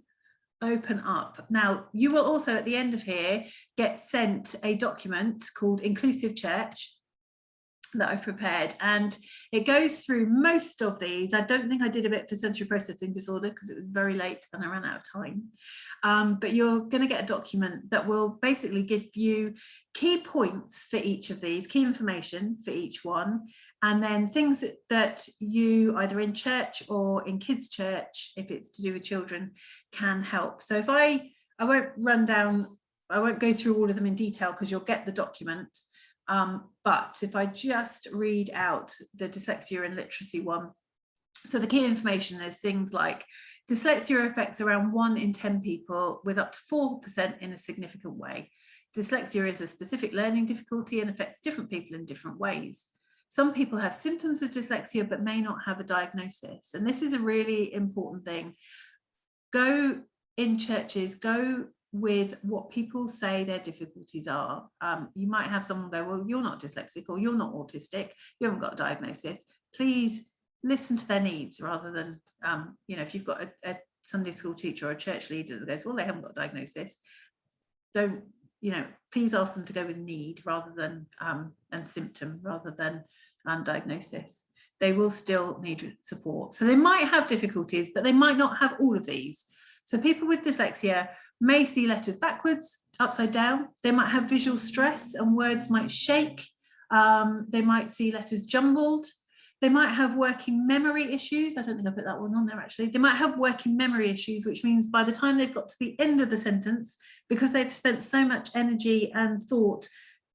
open up. Now, you will also at the end of here get sent a document called Inclusive Church that I've prepared, and it goes through most of these. I don't think I did a bit for sensory processing disorder because it was very late and I ran out of time. But you're going to get a document that will basically give you key points for each of these, key information for each one, and then things that you either in church or in kids' church, if it's to do with children, can help. So if I won't go through all of them in detail because you'll get the document. But if I just read out the dyslexia and literacy one, so the key information is things like dyslexia affects around 1 in 10 people with up to 4% in a significant way. dyslexia is a specific learning difficulty and affects different people in different ways. Some people have symptoms of dyslexia but may not have a diagnosis. And this is a really important thing. Go in churches, go with what people say their difficulties are. You might have someone go, well, you're not dyslexic or you're not autistic, you haven't got a diagnosis. Please listen to their needs rather than, if you've got a Sunday school teacher or a church leader that goes, well, they haven't got a diagnosis, don't, please ask them to go with need rather than, and symptom rather than diagnosis. They will still need support. So they might have difficulties, but they might not have all of these. So people with dyslexia may see letters backwards, upside down. They might have visual stress and words might shake. They might see letters jumbled. They might have working memory issues. I don't think I put that one on there actually. They might have working memory issues, which means by the time they've got to the end of the sentence, because they've spent so much energy and thought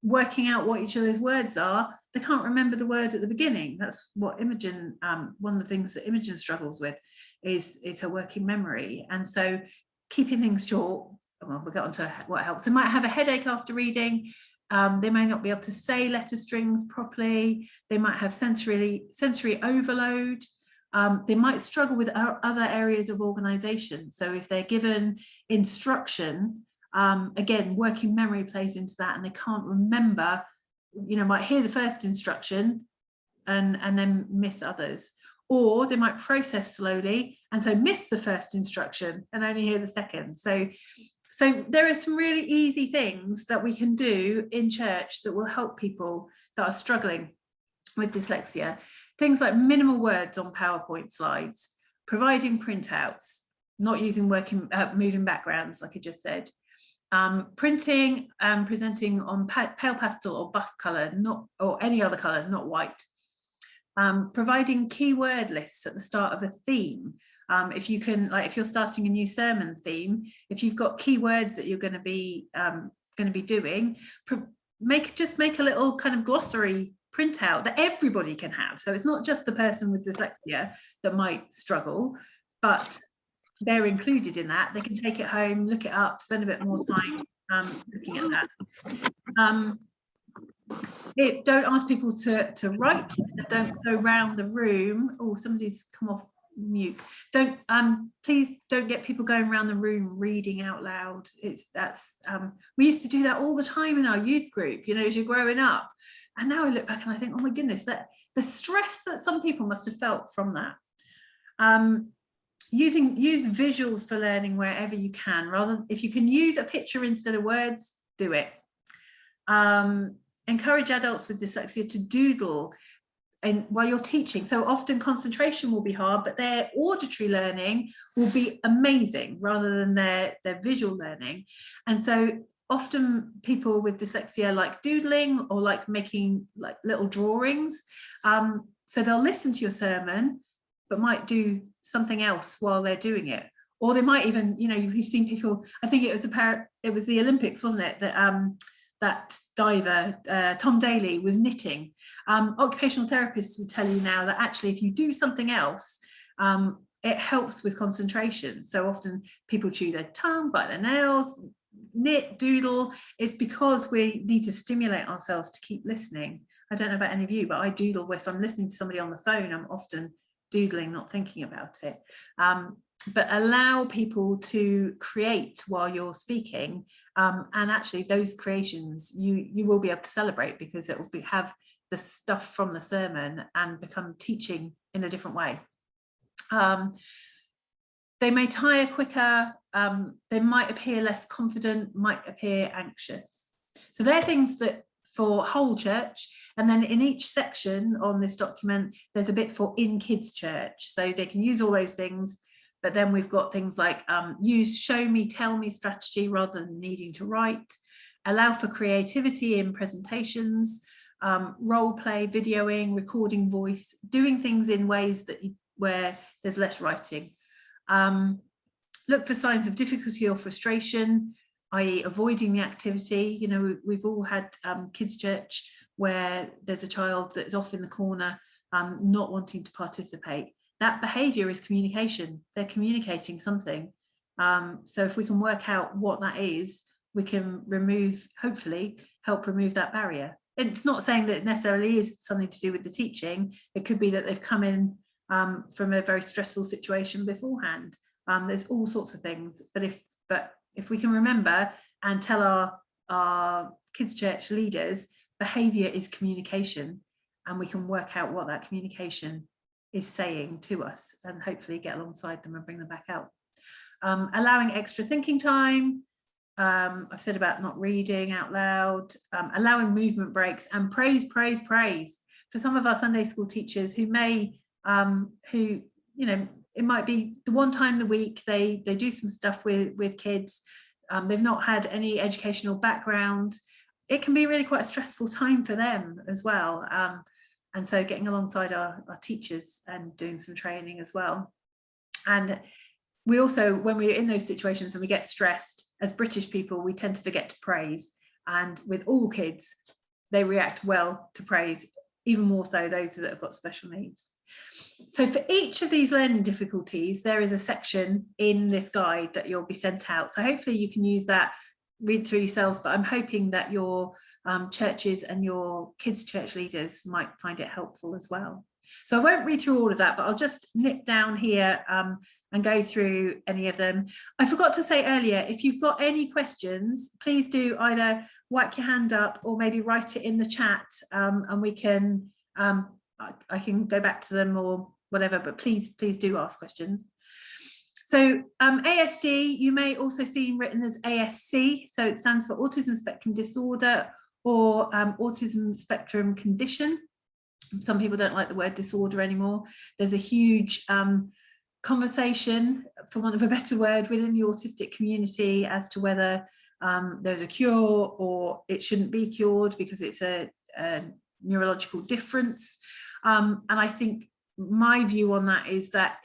working out what each of those words are, they can't remember the word at the beginning. That's what Imogen, one of the things that Imogen struggles with is her working memory. And so keeping things short, well, we'll get on to what helps. They might have a headache after reading. They may not be able to say letter strings properly. They might have sensory overload. They might struggle with other areas of organization. So if they're given instruction, again, working memory plays into that, and they can't remember, might hear the first instruction and then miss others. Or they might process slowly and so miss the first instruction and only hear the second. So there are some really easy things that we can do in church that will help people that are struggling with dyslexia. Things like minimal words on PowerPoint slides, providing printouts, not using moving backgrounds, like I just said, printing and presenting on pale pastel or buff colour, or any other colour, not white. Providing keyword lists at the start of a theme. If you can, like if you're starting a new sermon theme, if you've got keywords that you're going to be doing, just make a little kind of glossary printout that everybody can have. So it's not just the person with dyslexia that might struggle, but they're included in that. They can take it home, look it up, spend a bit more time looking at that. Don't ask people to write. Don't go round the room. Oh, somebody's come off mute. Please don't get people going around the room reading out loud. We used to do that all the time in our youth group, as you're growing up. And now I look back and I think, oh my goodness, that the stress that some people must have felt from that. Use visuals for learning wherever you can. If you can use a picture instead of words, do it. Encourage adults with dyslexia to doodle while you're teaching. So often concentration will be hard, but their auditory learning will be amazing rather than their visual learning. And so often people with dyslexia like doodling or like making like little drawings. So they'll listen to your sermon, but might do something else while they're doing it. Or they might even, you've seen people, I think it was the Olympics, wasn't it? That diver, Tom Daley, was knitting. Occupational therapists would tell you now that actually if you do something else, it helps with concentration. So often people chew their tongue, bite their nails, knit, doodle. It's because we need to stimulate ourselves to keep listening. I don't know about any of you, but I doodle if I'm listening to somebody on the phone. I'm often doodling, not thinking about it. But allow people to create while you're speaking, and actually those creations you will be able to celebrate because it will have the stuff from the sermon and become teaching in a different way. They may tire quicker, they might appear less confident, might appear anxious. So they're things that for whole church, and then in each section on this document there's a bit for in kids church, so they can use all those things. But then we've got things like use show me, tell me strategy rather than needing to write, allow for creativity in presentations, role play, videoing, recording voice, doing things in ways where there's less writing. Look for signs of difficulty or frustration, i.e. avoiding the activity. We've all had kids church where there's a child that's off in the corner not wanting to participate. That behavior is communication. They're communicating something. So if we can work out what that is, we can hopefully help remove that barrier. It's not saying that it necessarily is something to do with the teaching. It could be that they've come in from a very stressful situation beforehand. There's all sorts of things, but if we can remember and tell our kids' church leaders, behaviour is communication, and we can work out what that communication is saying to us, and hopefully get alongside them and bring them back out. Allowing extra thinking time. I've said about not reading out loud, allowing movement breaks, and praise. For some of our Sunday school teachers who may, it might be the one time in the week they do some stuff with kids. They've not had any educational background. It can be really quite a stressful time for them as well. And so getting alongside our teachers and doing some training as well. And we also, when we're in those situations and we get stressed, as British people, we tend to forget to praise. And with all kids, they react well to praise, even more so those that have got special needs. So for each of these learning difficulties, there is a section in this guide that you'll be sent out. So hopefully you can use that, read through yourselves, but I'm hoping that your churches and your kids' church leaders might find it helpful as well. So I won't read through all of that, but I'll just nip down here and go through any of them. I forgot to say earlier, if you've got any questions, please do either whack your hand up or maybe write it in the chat, and we can, I can go back to them or whatever, but please do ask questions. So ASD, you may also see written as ASC, so it stands for Autism Spectrum Disorder or Autism Spectrum Condition. Some people don't like the word disorder anymore. There's a huge conversation, for want of a better word, within the autistic community as to whether there's a cure or it shouldn't be cured because it's a neurological difference. And I think my view on that is that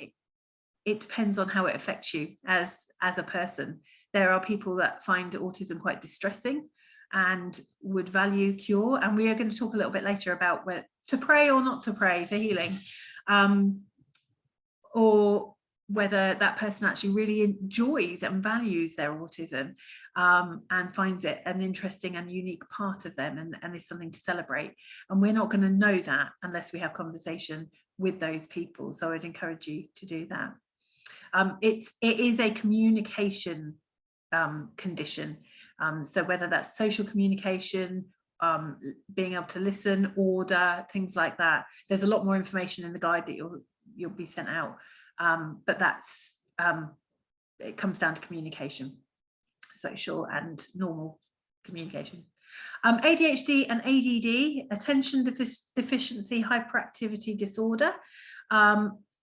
it depends on how it affects you as a person. There are people that find autism quite distressing and would value cure. And we are going to talk a little bit later about whether to pray or not to pray for healing, or whether that person actually really enjoys and values their autism and finds it an interesting and unique part of them and is something to celebrate. And we're not going to know that unless we have conversation with those people. So I'd encourage you to do that. It is a communication condition. So whether that's social communication, being able to listen, order, things like that. There's a lot more information in the guide that you'll be sent out. But that's it comes down to communication, social and normal communication. ADHD and ADD, attention deficiency hyperactivity disorder,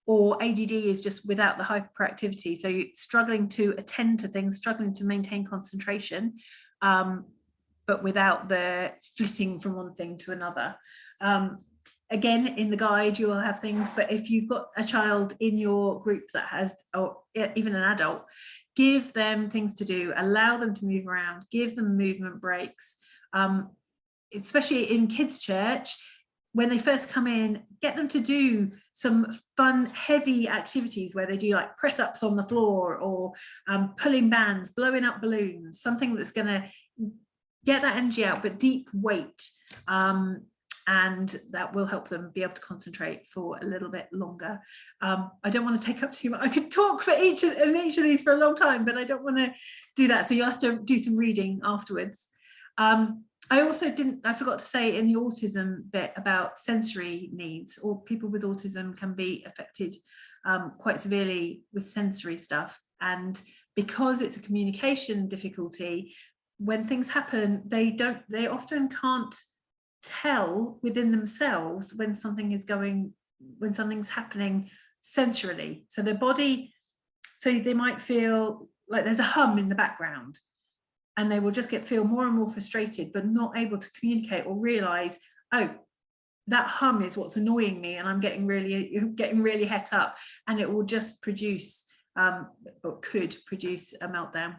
or ADD is just without the hyperactivity. So you're struggling to attend to things, struggling to maintain concentration, but without the flitting from one thing to another. Again, in the guide, you will have things, but if you've got a child in your group that has, or even an adult, give them things to do, allow them to move around, give them movement breaks, especially in kids' church. When they first come in, get them to do some fun, heavy activities where they do like press-ups on the floor or pulling bands, blowing up balloons, something that's going to get that energy out, but deep weight. And that will help them be able to concentrate for a little bit longer. I don't want to take up too much. I could talk for each of these for a long time, but I don't want to do that. So you'll have to do some reading afterwards. I forgot to say in the autism bit about sensory needs, or people with autism can be affected quite severely with sensory stuff. And because it's a communication difficulty, when things happen, they often can't tell within themselves when something's happening sensorily. So their body, so they might feel like there's a hum in the background, and they will just feel more and more frustrated, but not able to communicate or realize, oh, that hum is what's annoying me, and I'm getting really het up, and it will just produce or could produce a meltdown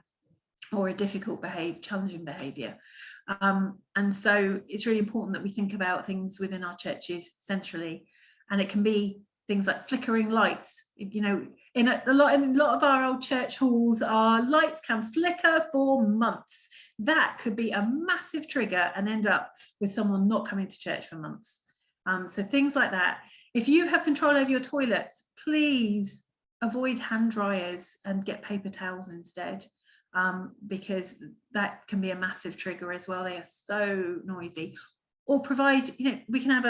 or a difficult challenging behavior. And so it's really important that we think about things within our churches centrally, and it can be things like flickering lights. You know, in a lot of our old church halls, our lights can flicker for months. that could be a massive trigger and end up with someone not coming to church for months. So things like that. If you have control over your toilets, please avoid hand dryers and get paper towels instead, because that can be a massive trigger as well. They are so noisy. Or provide, we can have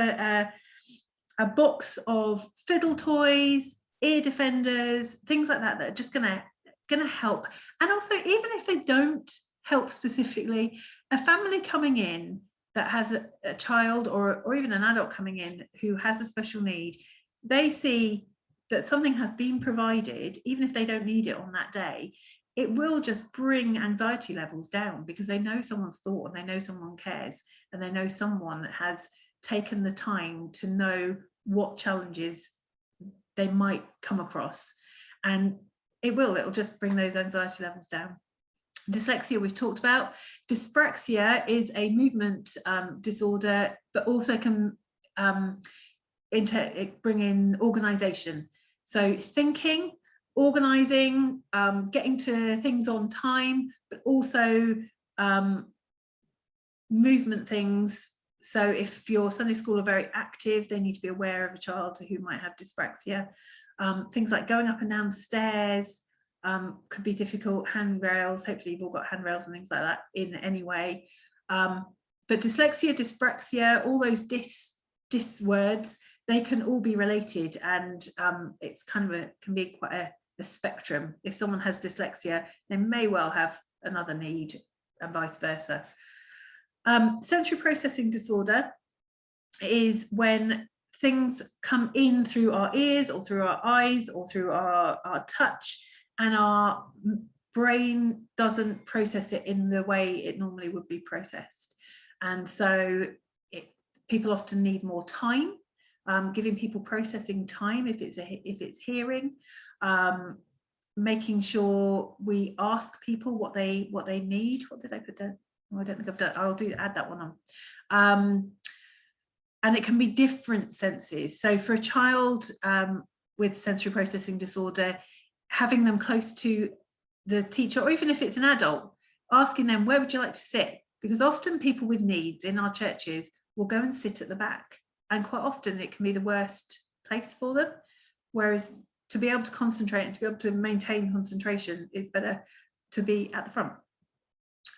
a box of fiddle toys, ear defenders, things like that that are just gonna help. And also, even if they don't help specifically, a family coming in that has a child or even an adult coming in who has a special need, they see that something has been provided, even if they don't need it on that day, it will just bring anxiety levels down, because they know someone's thought and they know someone cares, and they know someone that has taken the time to know what challenges they might come across, and it'll just bring those anxiety levels down. Dyslexia we've talked about. Dyspraxia is a movement disorder, but also can bring in organization. So thinking, organizing, getting to things on time, but also movement things. So if your Sunday school are very active, they need to be aware of a child who might have dyspraxia. Things like going up and down the stairs could be difficult. Handrails, hopefully you've all got handrails and things like that in any way. But dyslexia, dyspraxia, all those dys words, they can all be related, and it's kind of can be quite a spectrum. If someone has dyslexia, they may well have another need, and vice versa. Sensory processing disorder is when things come in through our ears or through our eyes or through our touch, and our brain doesn't process it in the way it normally would be processed. And so people often need more time, giving people processing time if it's hearing, making sure we ask people what they need. What did I put down? Oh, I don't think I've done. I'll add that one on. And it can be different senses. So for a child with sensory processing disorder, having them close to the teacher, or even if it's an adult, asking them, where would you like to sit? Because often people with needs in our churches will go and sit at the back, and quite often it can be the worst place for them. Whereas to be able to concentrate and to be able to maintain concentration is better to be at the front.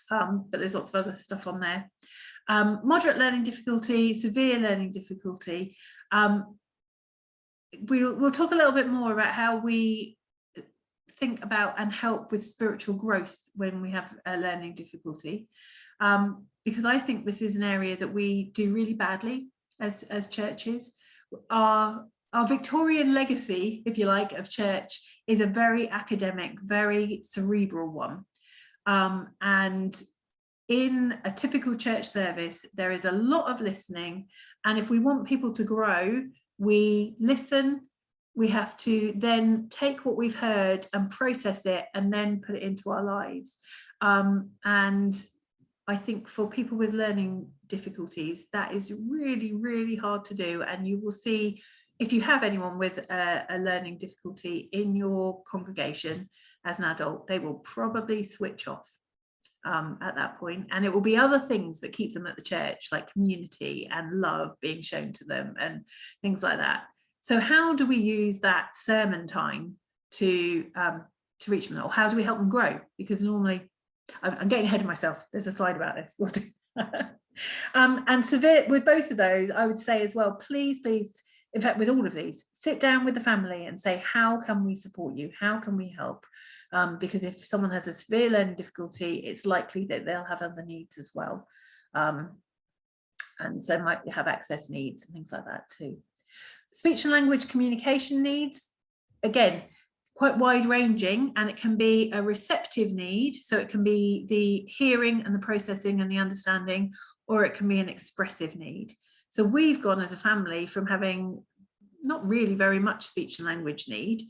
But there's lots of other stuff on there. Moderate learning difficulty, severe learning difficulty. We'll talk a little bit more about how we think about and help with spiritual growth when we have a learning difficulty, because I think this is an area that we do really badly as churches. Our Victorian legacy, if you like, of church is a very academic, very cerebral one. And in a typical church service, there is a lot of listening. And if we want people to grow, we listen. We have to then take what we've heard and process it and then put it into our lives. And I think for people with learning difficulties, that is really, really hard to do. And you will see, if you have anyone with a learning difficulty in your congregation as an adult, they will probably switch off at that point. And it will be other things that keep them at the church, like community and love being shown to them and things like that. So how do we use that sermon time to reach them, or how do we help them grow? Because normally, I'm getting ahead of myself. There's a slide about this. We'll do. And severe, with both of those, I would say as well, please, in fact, with all of these, sit down with the family and say, how can we support you? How can we help? Because if someone has a severe learning difficulty, it's likely that they'll have other needs as well. And so might have access needs and things like that too. Speech and language communication needs, again, quite wide ranging, and it can be a receptive need. So it can be the hearing and the processing and the understanding, or it can be an expressive need. So we've gone as a family from having not really very much speech and language need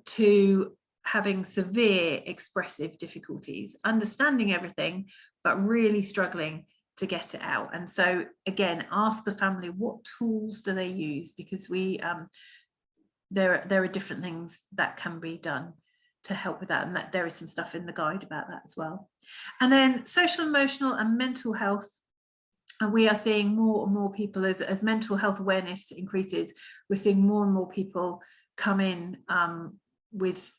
to having severe expressive difficulties, understanding everything, but really struggling to get it out. And so again, ask the family, what tools do they use? Because there are different things that can be done help with that, and that there is some stuff in the guide about that as well. And then social, emotional and mental health. And we are seeing more and more people as mental health awareness increases, we're seeing more and more people come in with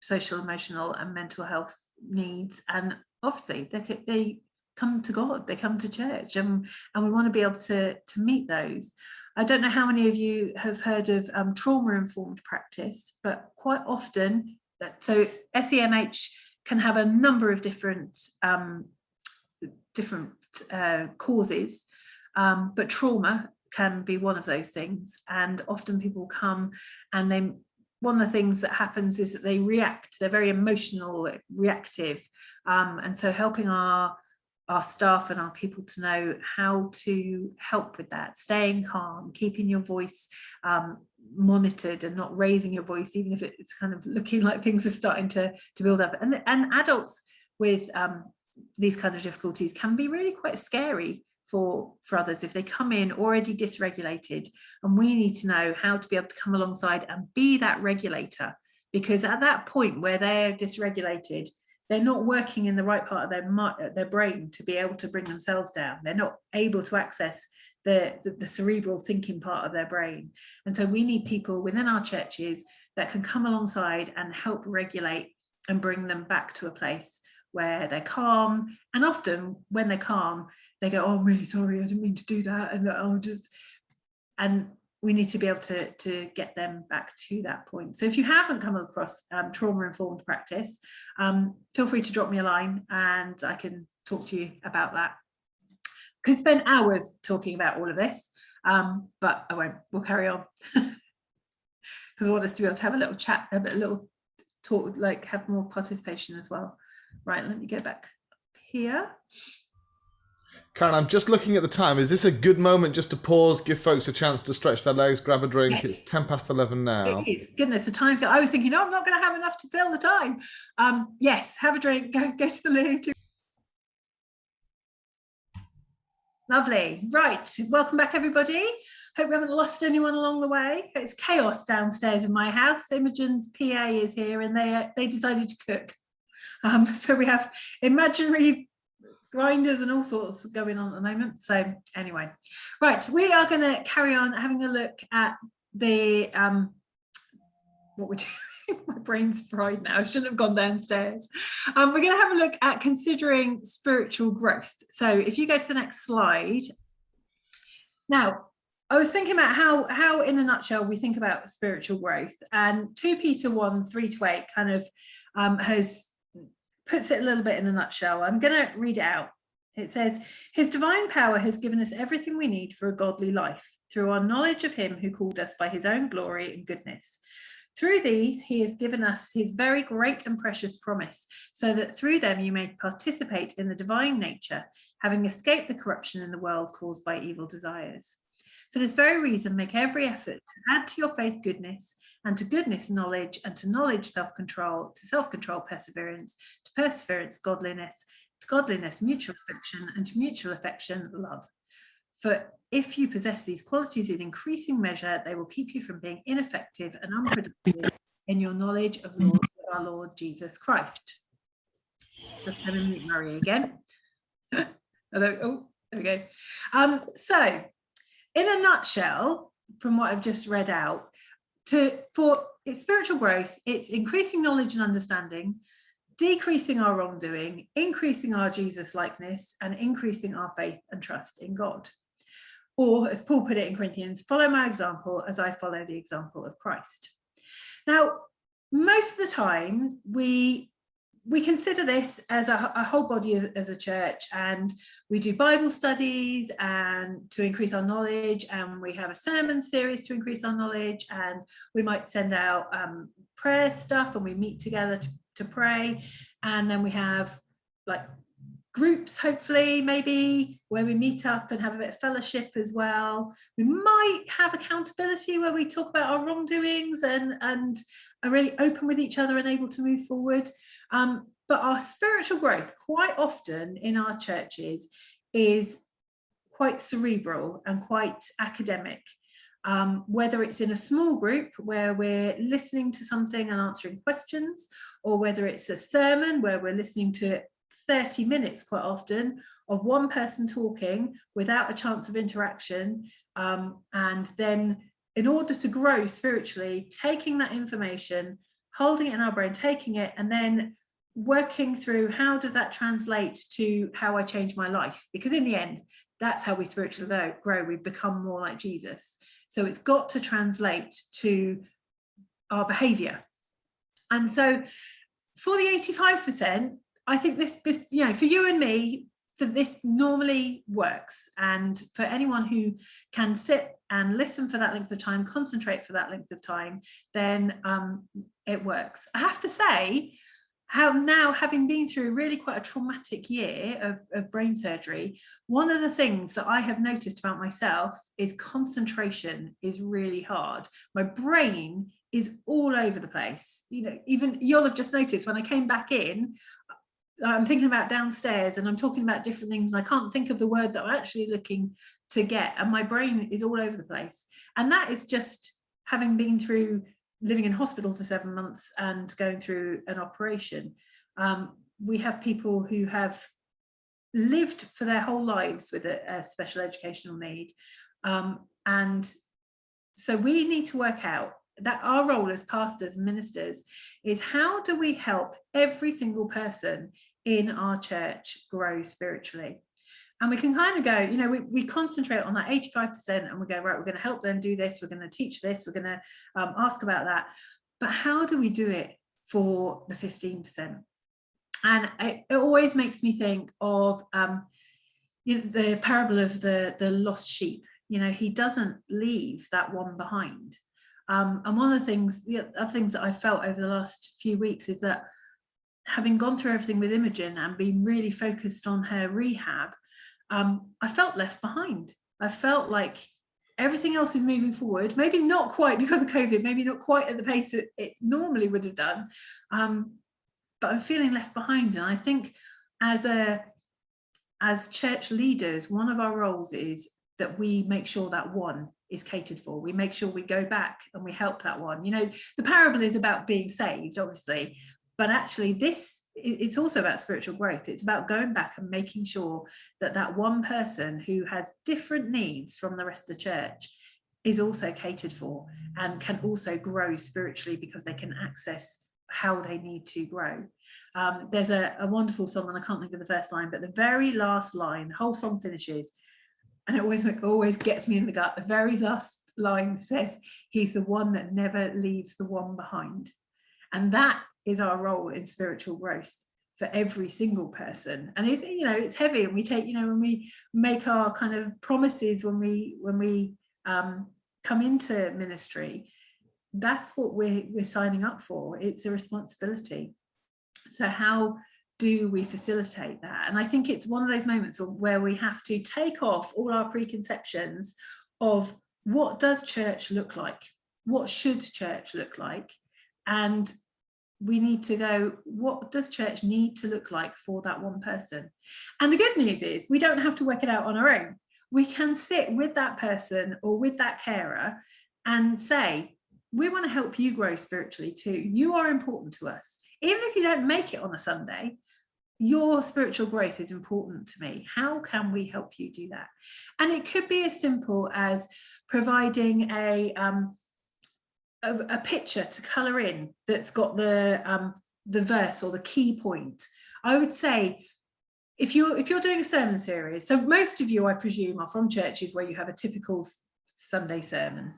social, emotional and mental health needs. And obviously they come to God, they come to church, and we want to be able to meet those. I don't know how many of you have heard of trauma-informed practice, but quite often, so SEMH can have a number of different causes, but trauma can be one of those things. And often people come and one of the things that happens is that they react, they're very emotional, reactive. And so helping our staff and our people to know how to help with that, staying calm, keeping your voice monitored and not raising your voice, even if it's kind of looking like things are starting to build up. And adults with these kind of difficulties can be really quite scary for others if they come in already dysregulated, and we need to know how to be able to come alongside and be that regulator, because at that point where they're dysregulated, they're not working in the right part of their brain to be able to bring themselves down. They're not able to access the cerebral thinking part of their brain. And so we need people within our churches that can come alongside and help regulate and bring them back to a place where they're calm. And often when they're calm, they go, oh, I'm really sorry, I didn't mean to do that. And we need to be able to get them back to that point. So if you haven't come across trauma-informed practice, feel free to drop me a line and I can talk to you about that. Could spend hours talking about all of this, but I won't. We'll carry on because I want us to be able to have a little chat, a little talk, like have more participation as well. Right, let me go back here. Karen, I'm just looking at the time. Is this a good moment just to pause, give folks a chance to stretch their legs, grab a drink? Yes. It's 11:10 now. It is. Goodness, the time's go. I was thinking, oh, I'm not going to have enough to fill the time. Yes, have a drink, go to the loo. Lovely. Right, welcome back, everybody. Hope we haven't lost anyone along the way. It's chaos downstairs in my house. Imogen's PA is here and they decided to cook. So we have imaginary grinders and all sorts going on at the moment. So anyway, right, we are going to carry on having a look at the what we're doing. My brain's fried now. I shouldn't have gone downstairs. We're going to have a look at considering spiritual growth. So if you go to the next slide. Now, I was thinking about how in a nutshell we think about spiritual growth, and 2 Peter 1:3-8 kind of puts it a little bit in a nutshell. I'm going to read it out. It says, his divine power has given us everything we need for a godly life through our knowledge of him who called us by his own glory and goodness. Through these, he has given us his very great and precious promise, so that through them you may participate in the divine nature, having escaped the corruption in the world caused by evil desires. For this very reason, make every effort to add to your faith goodness, and to goodness knowledge, and to knowledge self-control, to self-control perseverance, to perseverance godliness, to godliness mutual affection, and to mutual affection love. For if you possess these qualities in increasing measure, they will keep you from being ineffective and unproductive in your knowledge of our Lord Jesus Christ. Just going to mute Marie again. Oh, there we go. So, in a nutshell, from what I've just read out, for its spiritual growth, it's increasing knowledge and understanding, decreasing our wrongdoing, increasing our Jesus likeness, and increasing our faith and trust in God. Or, as Paul put it in Corinthians, follow my example as I follow the example of Christ. Now, most of the time, we consider this as a whole body as a church, and we do Bible studies and to increase our knowledge, and we have a sermon series to increase our knowledge, and we might send out prayer stuff and we meet together to pray, and then we have like groups, hopefully, maybe, where we meet up and have a bit of fellowship as well. We might have accountability where we talk about our wrongdoings and are really open with each other and able to move forward. But our spiritual growth quite often in our churches is quite cerebral and quite academic. whether it's in a small group where we're listening to something and answering questions, or whether it's a sermon where we're listening to 30 minutes quite often of one person talking without a chance of interaction, and then in order to grow spiritually, taking that information, holding it in our brain, taking it, and then working through how does that translate to how I change my life, because in the end that's how we spiritually grow. We become more like Jesus. So it's got to translate to our behavior. And so for the 85%, I think this, you know, for you and me, for this normally works. And for anyone who can sit and listen for that length of time, concentrate for that length of time, then it works. I have to say, how now, having been through really quite a traumatic year of brain surgery, one of the things that I have noticed about myself is concentration is really hard. My brain is all over the place. You know, even you'll have just noticed when I came back in, I'm thinking about downstairs and I'm talking about different things and I can't think of the word that I'm actually looking to get, and my brain is all over the place. And that is just having been through living in hospital for 7 months and going through an operation. We have people who have lived for their whole lives with a special educational need. And so we need to work out that our role as pastors and ministers is how do we help every single person in our church grow spiritually? And we can kind of go, you know, we concentrate on that 85% and we go, right, we're going to help them do this, we're going to teach this, we're going to ask about that. But how do we do it for the 15%? And it always makes me think of you know, the parable of the lost sheep. You know, he doesn't leave that one behind. And one of the things that I felt over the last few weeks is that having gone through everything with Imogen and been really focused on her rehab, I felt left behind. I felt like everything else is moving forward, maybe not quite because of COVID, maybe not quite at the pace it normally would have done, but I'm feeling left behind. And I think as church leaders, one of our roles is that we make sure that one is catered for. We make sure we go back and we help that one. You know, the parable is about being saved, obviously, but actually it's also about spiritual growth. It's about going back and making sure that that one person who has different needs from the rest of the church is also catered for and can also grow spiritually because they can access how they need to grow. There's a wonderful song, and I can't think of the first line, but the very last line, the whole song finishes, and it always gets me in the gut. The very last line says, he's the one that never leaves the one behind. And that is our role in spiritual growth for every single person. And it's, you know, it's heavy, and we take, you know, when we make our kind of promises when we come into ministry, that's what we're signing up for. It's a responsibility. So how do we facilitate that? And I think it's one of those moments where we have to take off all our preconceptions of what does church look like? What should church look like? And we need to go, what does church need to look like for that one person? And the good news is we don't have to work it out on our own. We can sit with that person or with that carer and say, we want to help you grow spiritually too. You are important to us. Even if you don't make it on a Sunday, your spiritual growth is important to me. How can we help you do that? And it could be as simple as providing a picture to colour in that's got the verse or the key point. I would say if you're doing a sermon series, so most of you, I presume, are from churches where you have a typical Sunday sermon.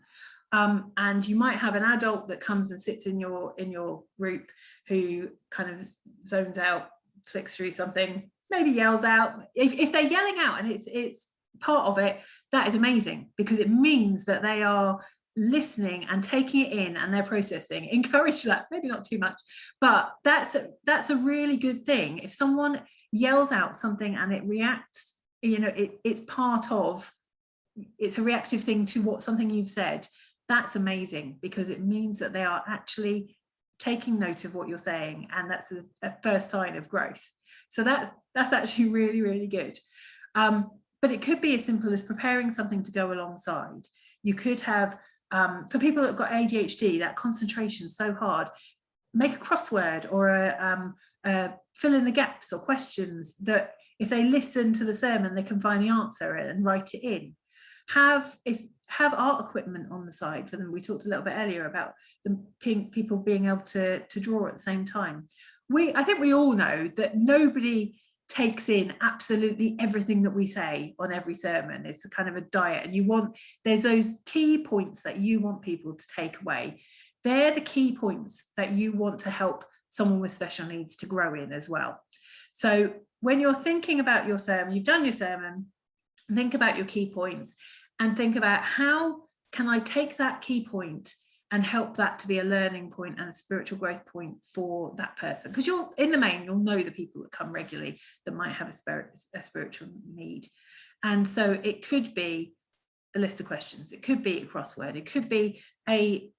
And you might have an adult that comes and sits in your group who kind of zones out, flicks through something, maybe yells out. If they're yelling out and it's part of it, that is amazing, because it means that they are listening and taking it in and they're processing. Encourage that, maybe not too much, but that's a really good thing. If someone yells out something and it reacts, you know, it's a reactive thing to something you've said. That's amazing, because it means that they are actually taking note of what you're saying, and that's a first sign of growth. So that's actually really, really good. But it could be as simple as preparing something to go alongside. You could have, for people that have got ADHD, that concentration is so hard, make a crossword or fill in the gaps or questions that if they listen to the sermon, they can find the answer and write it in. Have art equipment on the side for them. We talked a little bit earlier about the people being able to draw at the same time. I think we all know that nobody takes in absolutely everything that we say on every sermon. It's a kind of a diet, and there's those key points that you want people to take away. They're the key points that you want to help someone with special needs to grow in as well. So when you're thinking about your sermon, you've done your sermon, think about your key points and think about how can I take that key point and help that to be a learning point and a spiritual growth point for that person. Because in the main, you'll know the people that come regularly that might have a spiritual need. And so it could be a list of questions. It could be a crossword. It could be a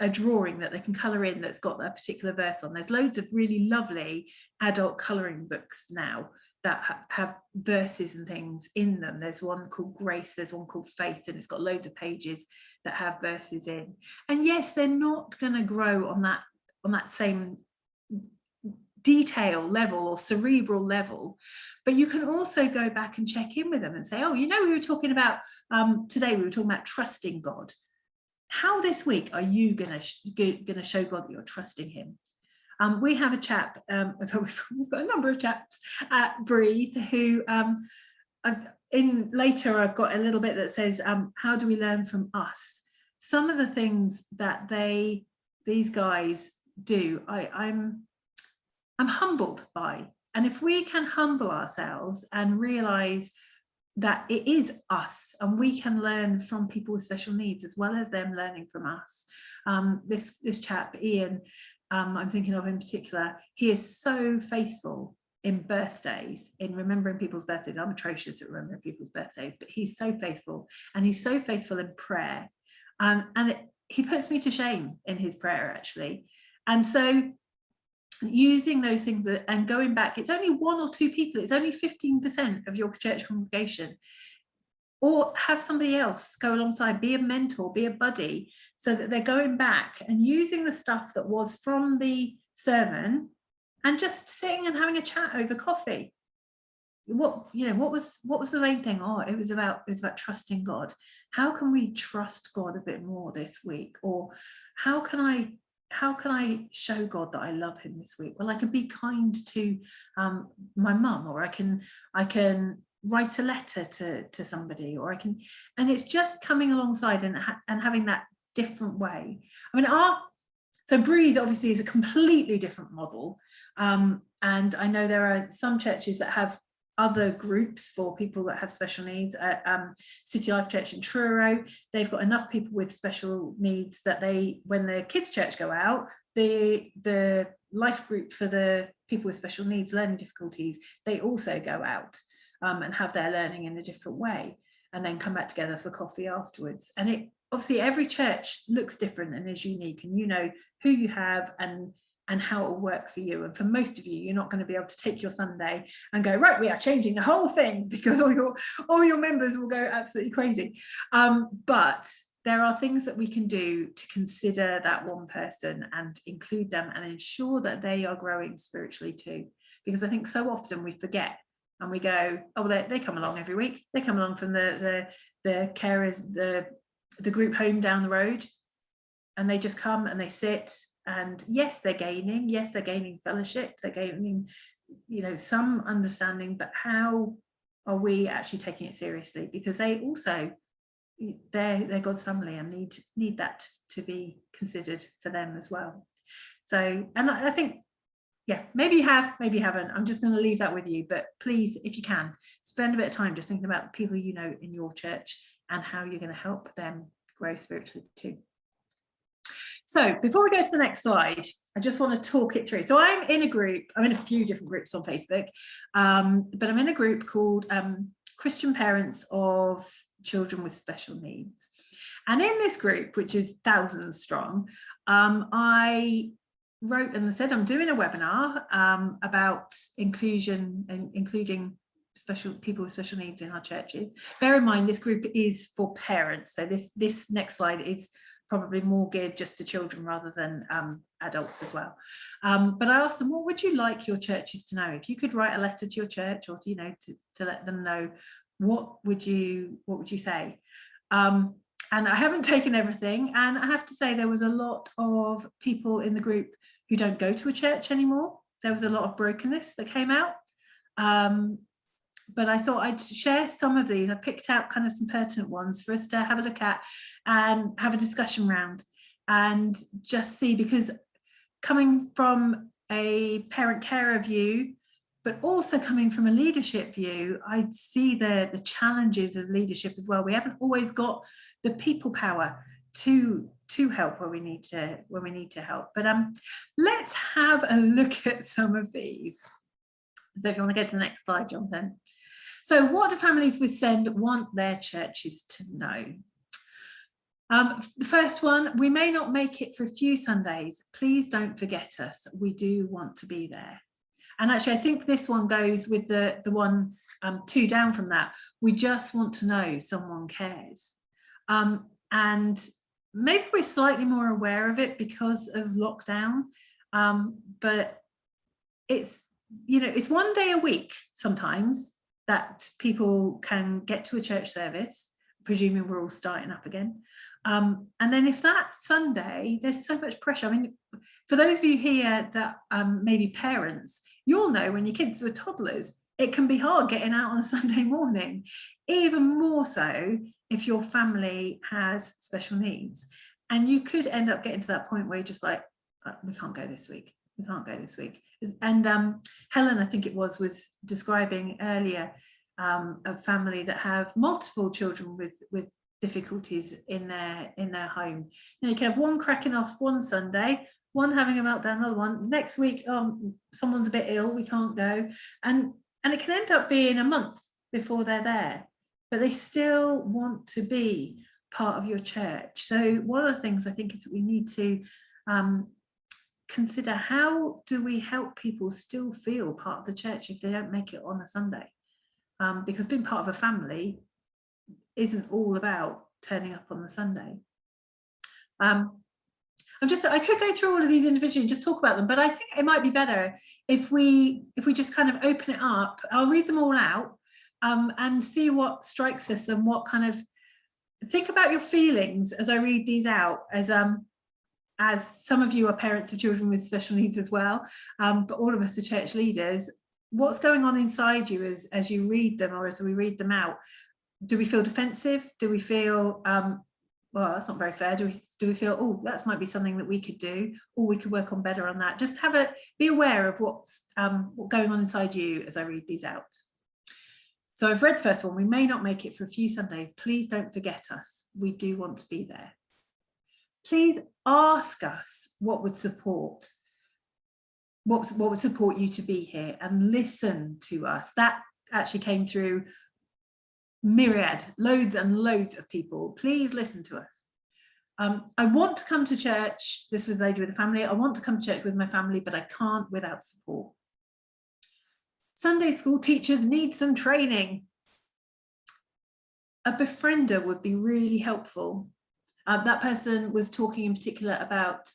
drawing that they can colour in that's got a particular verse on. There's loads of really lovely adult colouring books now that have verses and things in them. There's one called Grace, there's one called Faith, and it's got loads of pages that have verses in. And yes, they're not going to grow on that same detail level or cerebral level, but you can also go back and check in with them and say, oh, we were talking about today, we were talking about trusting God. How this week are you going to show God that you're trusting him? We have a chap, we've got a number of chaps at Breathe who later I've got a little bit that says, how do we learn from us? Some of the things that these guys do, I'm humbled by. And if we can humble ourselves and realize that it is us and we can learn from people with special needs as well as them learning from us. This chap, Ian, I'm thinking of in particular, he is so faithful in birthdays, in remembering people's birthdays. I'm atrocious at remembering people's birthdays, but he's so faithful, and he's so faithful in prayer. He puts me to shame in his prayer, actually. And so using those things and going back, it's only 1 or 2 people, it's only 15% of your church congregation, or have somebody else go alongside, be a mentor, be a buddy, so that they're going back and using the stuff that was from the sermon and just sitting and having a chat over coffee. What was the main thing? It was about trusting God. How can we trust God a bit more this week? Or how can I show God that I love him this week? Well, I can be kind to my mum, or I can write a letter to somebody, or and it's just coming alongside and having that different way. I mean, so Breathe obviously is a completely different model, and I know there are some churches that have other groups for people that have special needs. City Life Church in Truro, they've got enough people with special needs that when the kids' church go out, the life group for the people with special needs, learning difficulties, they also go out and have their learning in a different way, and then come back together for coffee afterwards. And obviously every church looks different and is unique, and you know who you have and how it will work for you. And for most of you, you're not going to be able to take your Sunday and go, right, we are changing the whole thing, because all your members will go absolutely crazy. But there are things that we can do to consider that one person and include them and ensure that they are growing spiritually too. Because I think so often we forget and we go, oh, they come along every week. They come along from the carers, the group home down the road, and they just come and they sit. And yes, they're gaining fellowship, they're gaining, some understanding, but how are we actually taking it seriously? Because they also, they're God's family and need that to be considered for them as well. So, and I think, yeah, maybe you have, maybe you haven't. I'm just going to leave that with you, but please, if you can, spend a bit of time just thinking about the people you know in your church and how you're going to help them grow spiritually too. So before we go to the next slide, I just want to talk it through. So I'm in a few different groups on Facebook, but I'm in a group called Christian Parents of Children with Special Needs. And in this group, which is thousands strong, I wrote and said I'm doing a webinar about inclusion and including people with special needs in our churches. Bear in mind, this group is for parents. So this next slide is probably more geared just to children rather than adults as well. But I asked them, what would you like your churches to know? If you could write a letter to your church, or to let them know, what would you say? And I haven't taken everything, and I have to say there was a lot of people in the group who don't go to a church anymore. There was a lot of brokenness that came out. But I thought I'd share some of these. I picked out kind of some pertinent ones for us to have a look at and have a discussion round, and just see, because coming from a parent carer view, but also coming from a leadership view, I see the challenges of leadership as well. We haven't always got the people power to help where we need to help. But let's have a look at some of these. So if you want to go to the next slide, Jonathan. So what do families with SEND want their churches to know? The first one, we may not make it for a few Sundays. Please don't forget us. We do want to be there. And actually, I think this one goes with the one 2 down from that. We just want to know someone cares. And maybe we're slightly more aware of it because of lockdown, but it's, it's one day a week sometimes that people can get to a church service, presuming we're all starting up again. And then if that Sunday, there's so much pressure. I mean, for those of you here that may be parents, you'll know when your kids were toddlers, it can be hard getting out on a Sunday morning, even more so if your family has special needs. And you could end up getting to that point where you're just like, we can't go this week. We can't go this week. And Helen, I think it was describing earlier a family that have multiple children with difficulties in their home. You can have one cracking off one Sunday, one having a meltdown, another one next week. Someone's a bit ill, we can't go, and it can end up being a month before they're there, but they still want to be part of your church. So one of the things I think is that we need to consider, how do we help people still feel part of the church if they don't make it on a Sunday? Because being part of a family isn't all about turning up on the Sunday. I could go through all of these individually and just talk about them, but I think it might be better if we just kind of open it up. I'll read them all out and see what strikes us, and what kind of, think about your feelings as I read these out, as some of you are parents of children with special needs as well, but all of us are church leaders. What's going on inside you as you read them, or as we read them out? Do we feel defensive? Do we feel, well, that's not very fair? Do we feel, oh, that might be something that we could do, or we could work on better on that? Just be aware of what's going on inside you as I read these out. So I've read the first one. We may not make it for a few Sundays. Please don't forget us. We do want to be there. Please ask us what would support you to be here, and listen to us. That actually came through loads and loads of people. Please listen to us. I want to come to church. This was a lady with a family. I want to come to church with my family, but I can't without support. Sunday school teachers need some training. A befriender would be really helpful. That person was talking in particular about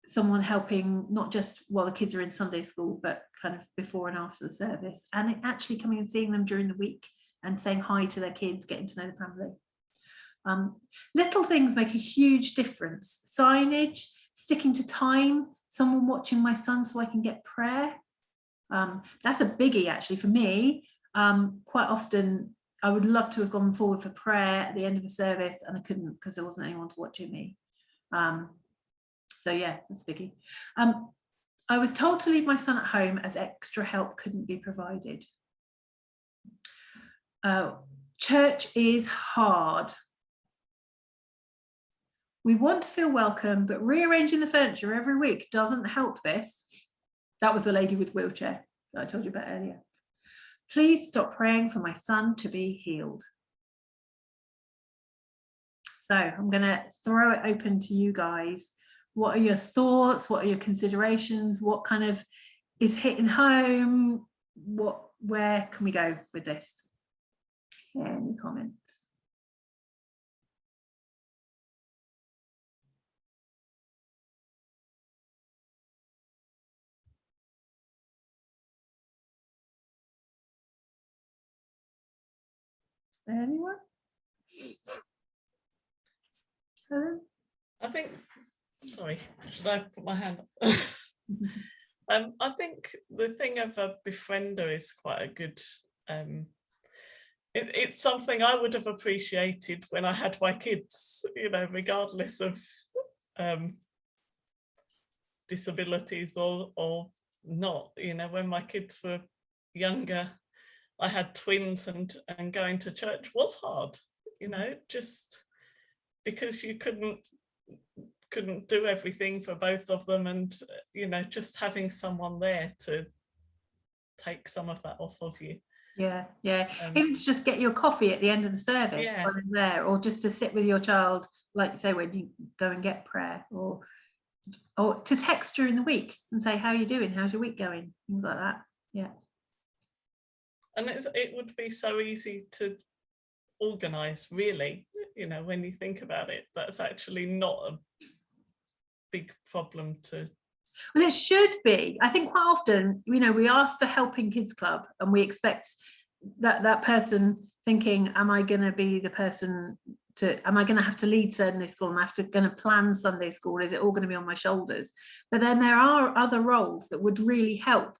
someone helping, not just while the kids are in Sunday school, but kind of before and after the service, and actually coming and seeing them during the week and saying hi to their kids, getting to know the family. Little things make a huge difference. Signage, sticking to time, someone watching my son so I can get prayer. That's a biggie actually for me. Quite often I would love to have gone forward for prayer at the end of the service, and I couldn't because there wasn't anyone to watch me. So yeah, that's a biggie. I was told to leave my son at home as extra help couldn't be provided. Church is hard. We want to feel welcome, but rearranging the furniture every week doesn't help this. That was the lady with wheelchair that I told you about earlier. Please stop praying for my son to be healed. So I'm going to throw it open to you guys. What are your thoughts? What are your considerations? What kind of is hitting home? What where can we go with this? Any comments? Anyone? Helen? I think, sorry, should I put my hand up? I think the thing of a befriender is quite a good, it's something I would have appreciated when I had my kids, you know, regardless of disabilities or not. You know, when my kids were younger, I had twins, and going to church was hard, you know, just because you couldn't do everything for both of them, and you know, just having someone there to take some of that off of you. Yeah, even to just get your coffee at the end of the service when I'm there, or just to sit with your child, like you say, when you go and get prayer, or to text during the week and say, how are you doing, how's your week going, things like that. Yeah. And it would be so easy to organize, really, you know, when you think about it. That's actually not a big problem to. Well, it should be. I think quite often, you know, we ask for help in Kids Club and we expect that person thinking, am I going to be the person am I going to have to lead Sunday school? Am I going to plan Sunday school? Is it all going to be on my shoulders? But then there are other roles that would really help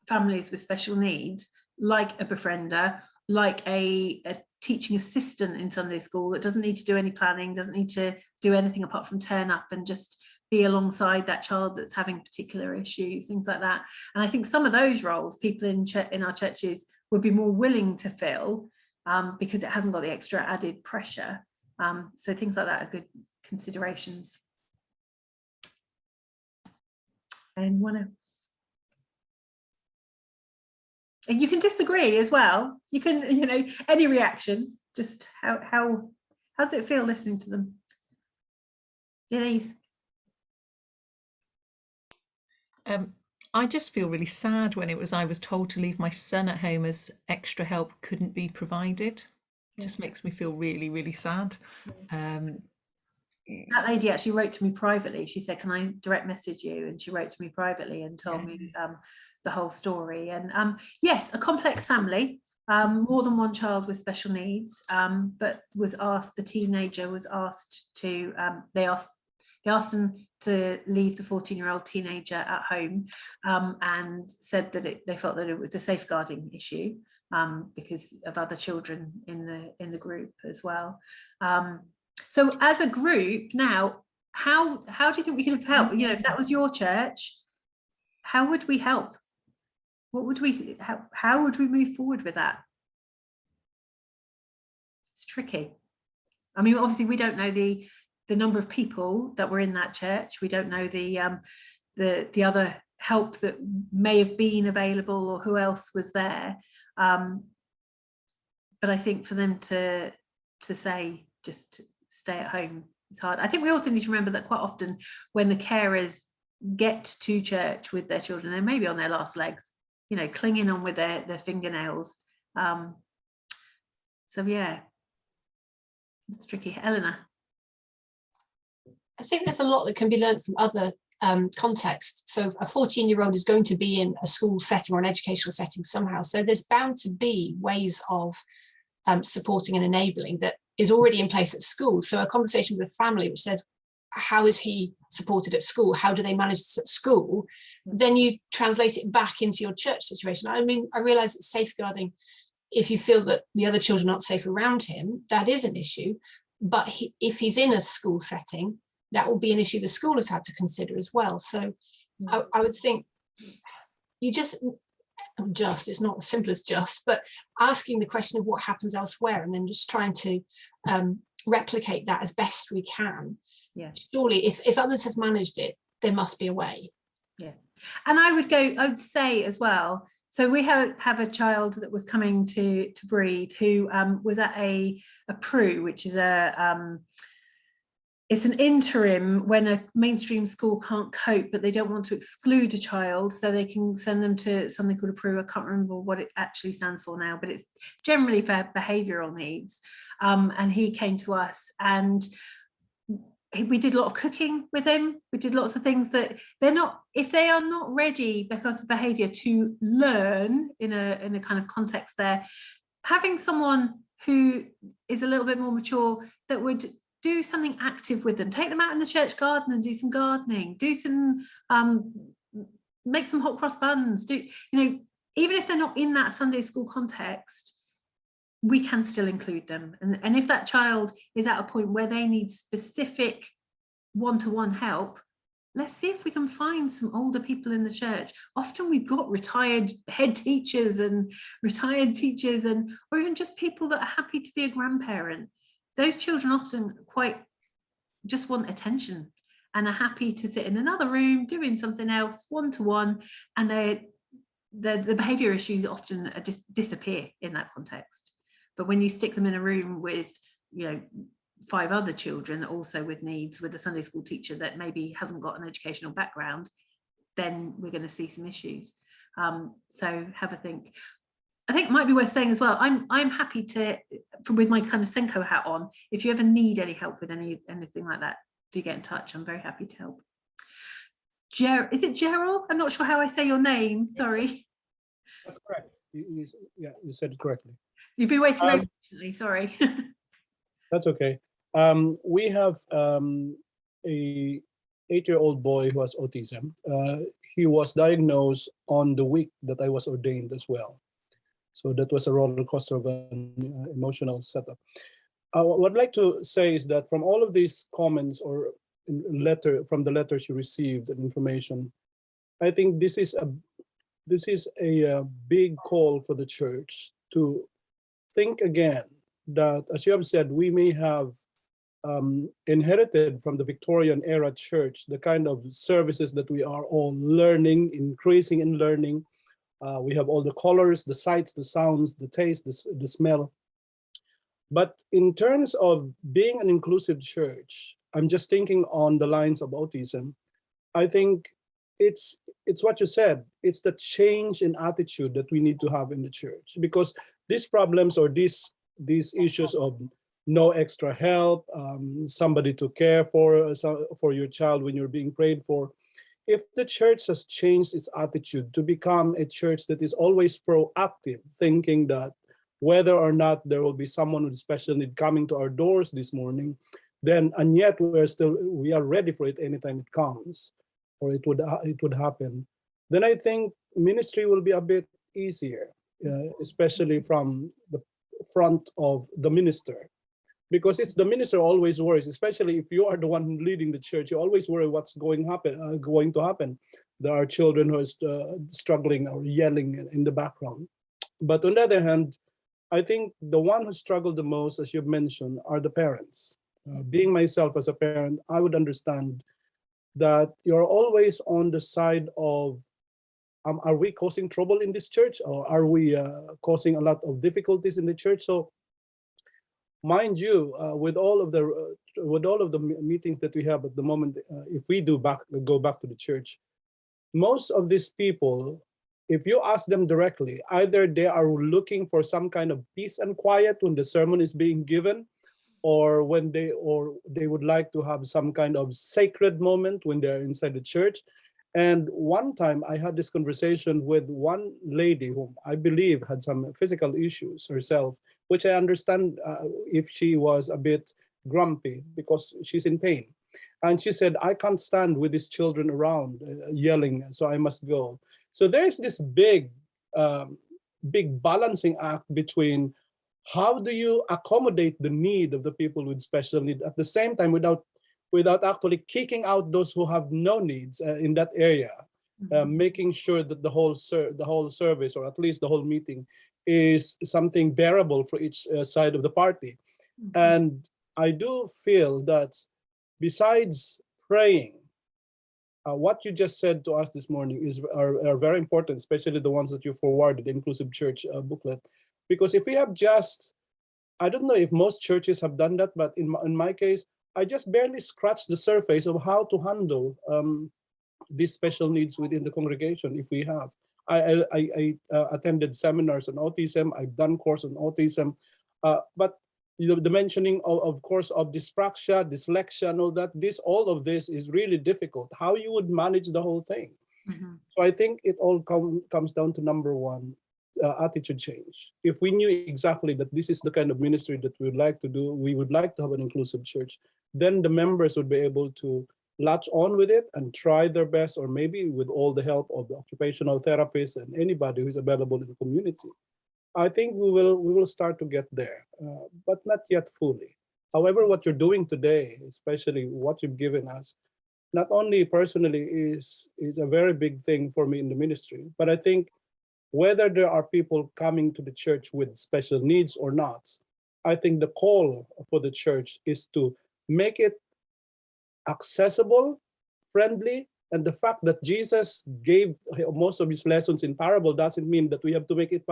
families with special needs, like a befriender, like a teaching assistant in Sunday school that doesn't need to do any planning, doesn't need to do anything apart from turn up and just be alongside that child that's having particular issues, things like that. And I think some of those roles people in our churches would be more willing to fill because it hasn't got the extra added pressure. So things like that are good considerations. Anyone else? And you can disagree as well. You can, you know, any reaction. Just how does it feel listening to them? Denise? I just feel really sad when I was told to leave my son at home as extra help couldn't be provided. It just makes me feel really, really sad. That lady actually wrote to me privately. She said, can I direct message you? And she wrote to me privately and told me the whole story. And yes, a complex family, more than one child with special needs, but the teenager was asked to, they asked them to leave the 14-year-old teenager at home, and said that they felt that it was a safeguarding issue because of other children in the group as well. So as a group now, how do you think we could have helped? You know, if that was your church, how would we help? What would we, how would we move forward with that? It's tricky. I mean, obviously we don't know the number of people that were in that church. We don't know the other help that may have been available or who else was there. But I think for them to say just stay at home, it's hard. I think we also need to remember that quite often when the carers get to church with their children, they may be on their last legs, you know, clinging on with their fingernails. So yeah, it's tricky. Eleanor? I think there's a lot that can be learned from other contexts. So a 14-year-old is going to be in a school setting or an educational setting somehow. So there's bound to be ways of supporting and enabling that is already in place at school. So a conversation with a family which says, how is he supported at school? How do they manage this at school? Then you translate it back into your church situation. I mean, I realize it's safeguarding. If you feel that the other children aren't safe around him, that is an issue. But if he's in a school setting, that will be an issue the school has had to consider as well. So I would think you it's not as simple as just, but asking the question of what happens elsewhere and then just trying to replicate that as best we can. Yeah. Surely if others have managed it, there must be a way. Yeah. And I would say as well, so we have a child that was coming to Breathe who was at a PRU, which is it's an interim when a mainstream school can't cope, but they don't want to exclude a child, so they can send them to something called a PRU. I can't remember what it actually stands for now, but it's generally for behavioural needs. And he came to us, and we did a lot of cooking with him. We did lots of things that if they are not ready because of behaviour to learn in a kind of context there, having someone who is a little bit more mature that would do something active with them, take them out in the church garden and do some gardening, do some, make some hot cross buns, even if they're not in that Sunday school context, we can still include them. And if that child is at a point where they need specific one-to-one help, let's see if we can find some older people in the church. Often we've got retired head teachers and retired teachers, or even just people that are happy to be a grandparent. Those children often just want attention and are happy to sit in another room doing something else one-to-one, and the behaviour issues often disappear in that context. But when you stick them in a room with 5 other children also with needs, with a Sunday school teacher that maybe hasn't got an educational background, then we're going to see some issues. So have a think. I think it might be worth saying as well, I'm happy to, with my kind of Senko hat on, if you ever need any help with anything like that, do get in touch. I'm very happy to help. Is it Gerald? I'm not sure how I say your name, sorry. That's correct. You said it correctly. You've been waiting very patiently, sorry. That's okay. We have a 8-year-old boy who has autism. He was diagnosed on the week that I was ordained as well. So that was a roller coaster of an emotional setup. What I'd like to say is that from all of these comments or from the letters you received and information, I think this is a big call for the church to think again that, as you have said, we may have inherited from the Victorian era church the kind of services that we are all learning, increasing in learning. We have all the colors, the sights, the sounds, the taste, the smell. But in terms of being an inclusive church, I'm just thinking on the lines of autism. I think it's what you said. It's the change in attitude that we need to have in the church, because these problems or these issues of no extra help, somebody to care for your child when you're being prayed for. If the church has changed its attitude to become a church that is always proactive, thinking that whether or not there will be someone with special need coming to our doors this morning, and yet we are ready for it anytime it comes, or it would happen, then I think ministry will be a bit easier, especially from the front of the minister. Because it's the minister always worries, especially if you are the one leading the church, you always worry what's going to happen. There are children who are struggling or yelling in the background. But on the other hand, I think the one who struggled the most, as you've mentioned, are the parents. Being myself as a parent, I would understand that you're always on the side of, are we causing trouble in this church, or are we causing a lot of difficulties in the church? So, mind you, with all of the meetings that we have at the moment, if we go back to the church, most of these people, if you ask them directly, either they are looking for some kind of peace and quiet when the sermon is being given, or they would like to have some kind of sacred moment when they're inside the church. And one time I had this conversation with one lady whom I believe had some physical issues herself, which I understand if she was a bit grumpy because she's in pain. And she said, I can't stand with these children around yelling, so I must go. So there's this big balancing act between how do you accommodate the need of the people with special need at the same time without actually kicking out those who have no needs in that area, making sure that the whole service, or at least the whole meeting, is something bearable for each side of the party. And I do feel that besides praying, what you just said to us this morning are very important, especially the ones that you forwarded, the Inclusive Church booklet. Because if we have just, I don't know if most churches have done that, but in my case, I just barely scratched the surface of how to handle these special needs within the congregation, if we have. I attended seminars on autism. I've done course on autism, but the mentioning of course of dyspraxia, dyslexia, and all that. All of this is really difficult. How you would manage the whole thing. Mm-hmm. So I think it all comes down to number one, attitude change. If we knew exactly that this is the kind of ministry that we would like to do, we would like to have an inclusive church, then the members would be able to latch on with it and try their best, or maybe with all the help of the occupational therapists and anybody who's available in the community. I think we will start to get there, but not yet fully. However, what you're doing today, especially what you've given us, not only personally is a very big thing for me in the ministry, but I think whether there are people coming to the church with special needs or not, I think the call for the church is to make it accessible, friendly, and the fact that Jesus gave most of his lessons in parable doesn't mean that we have to make it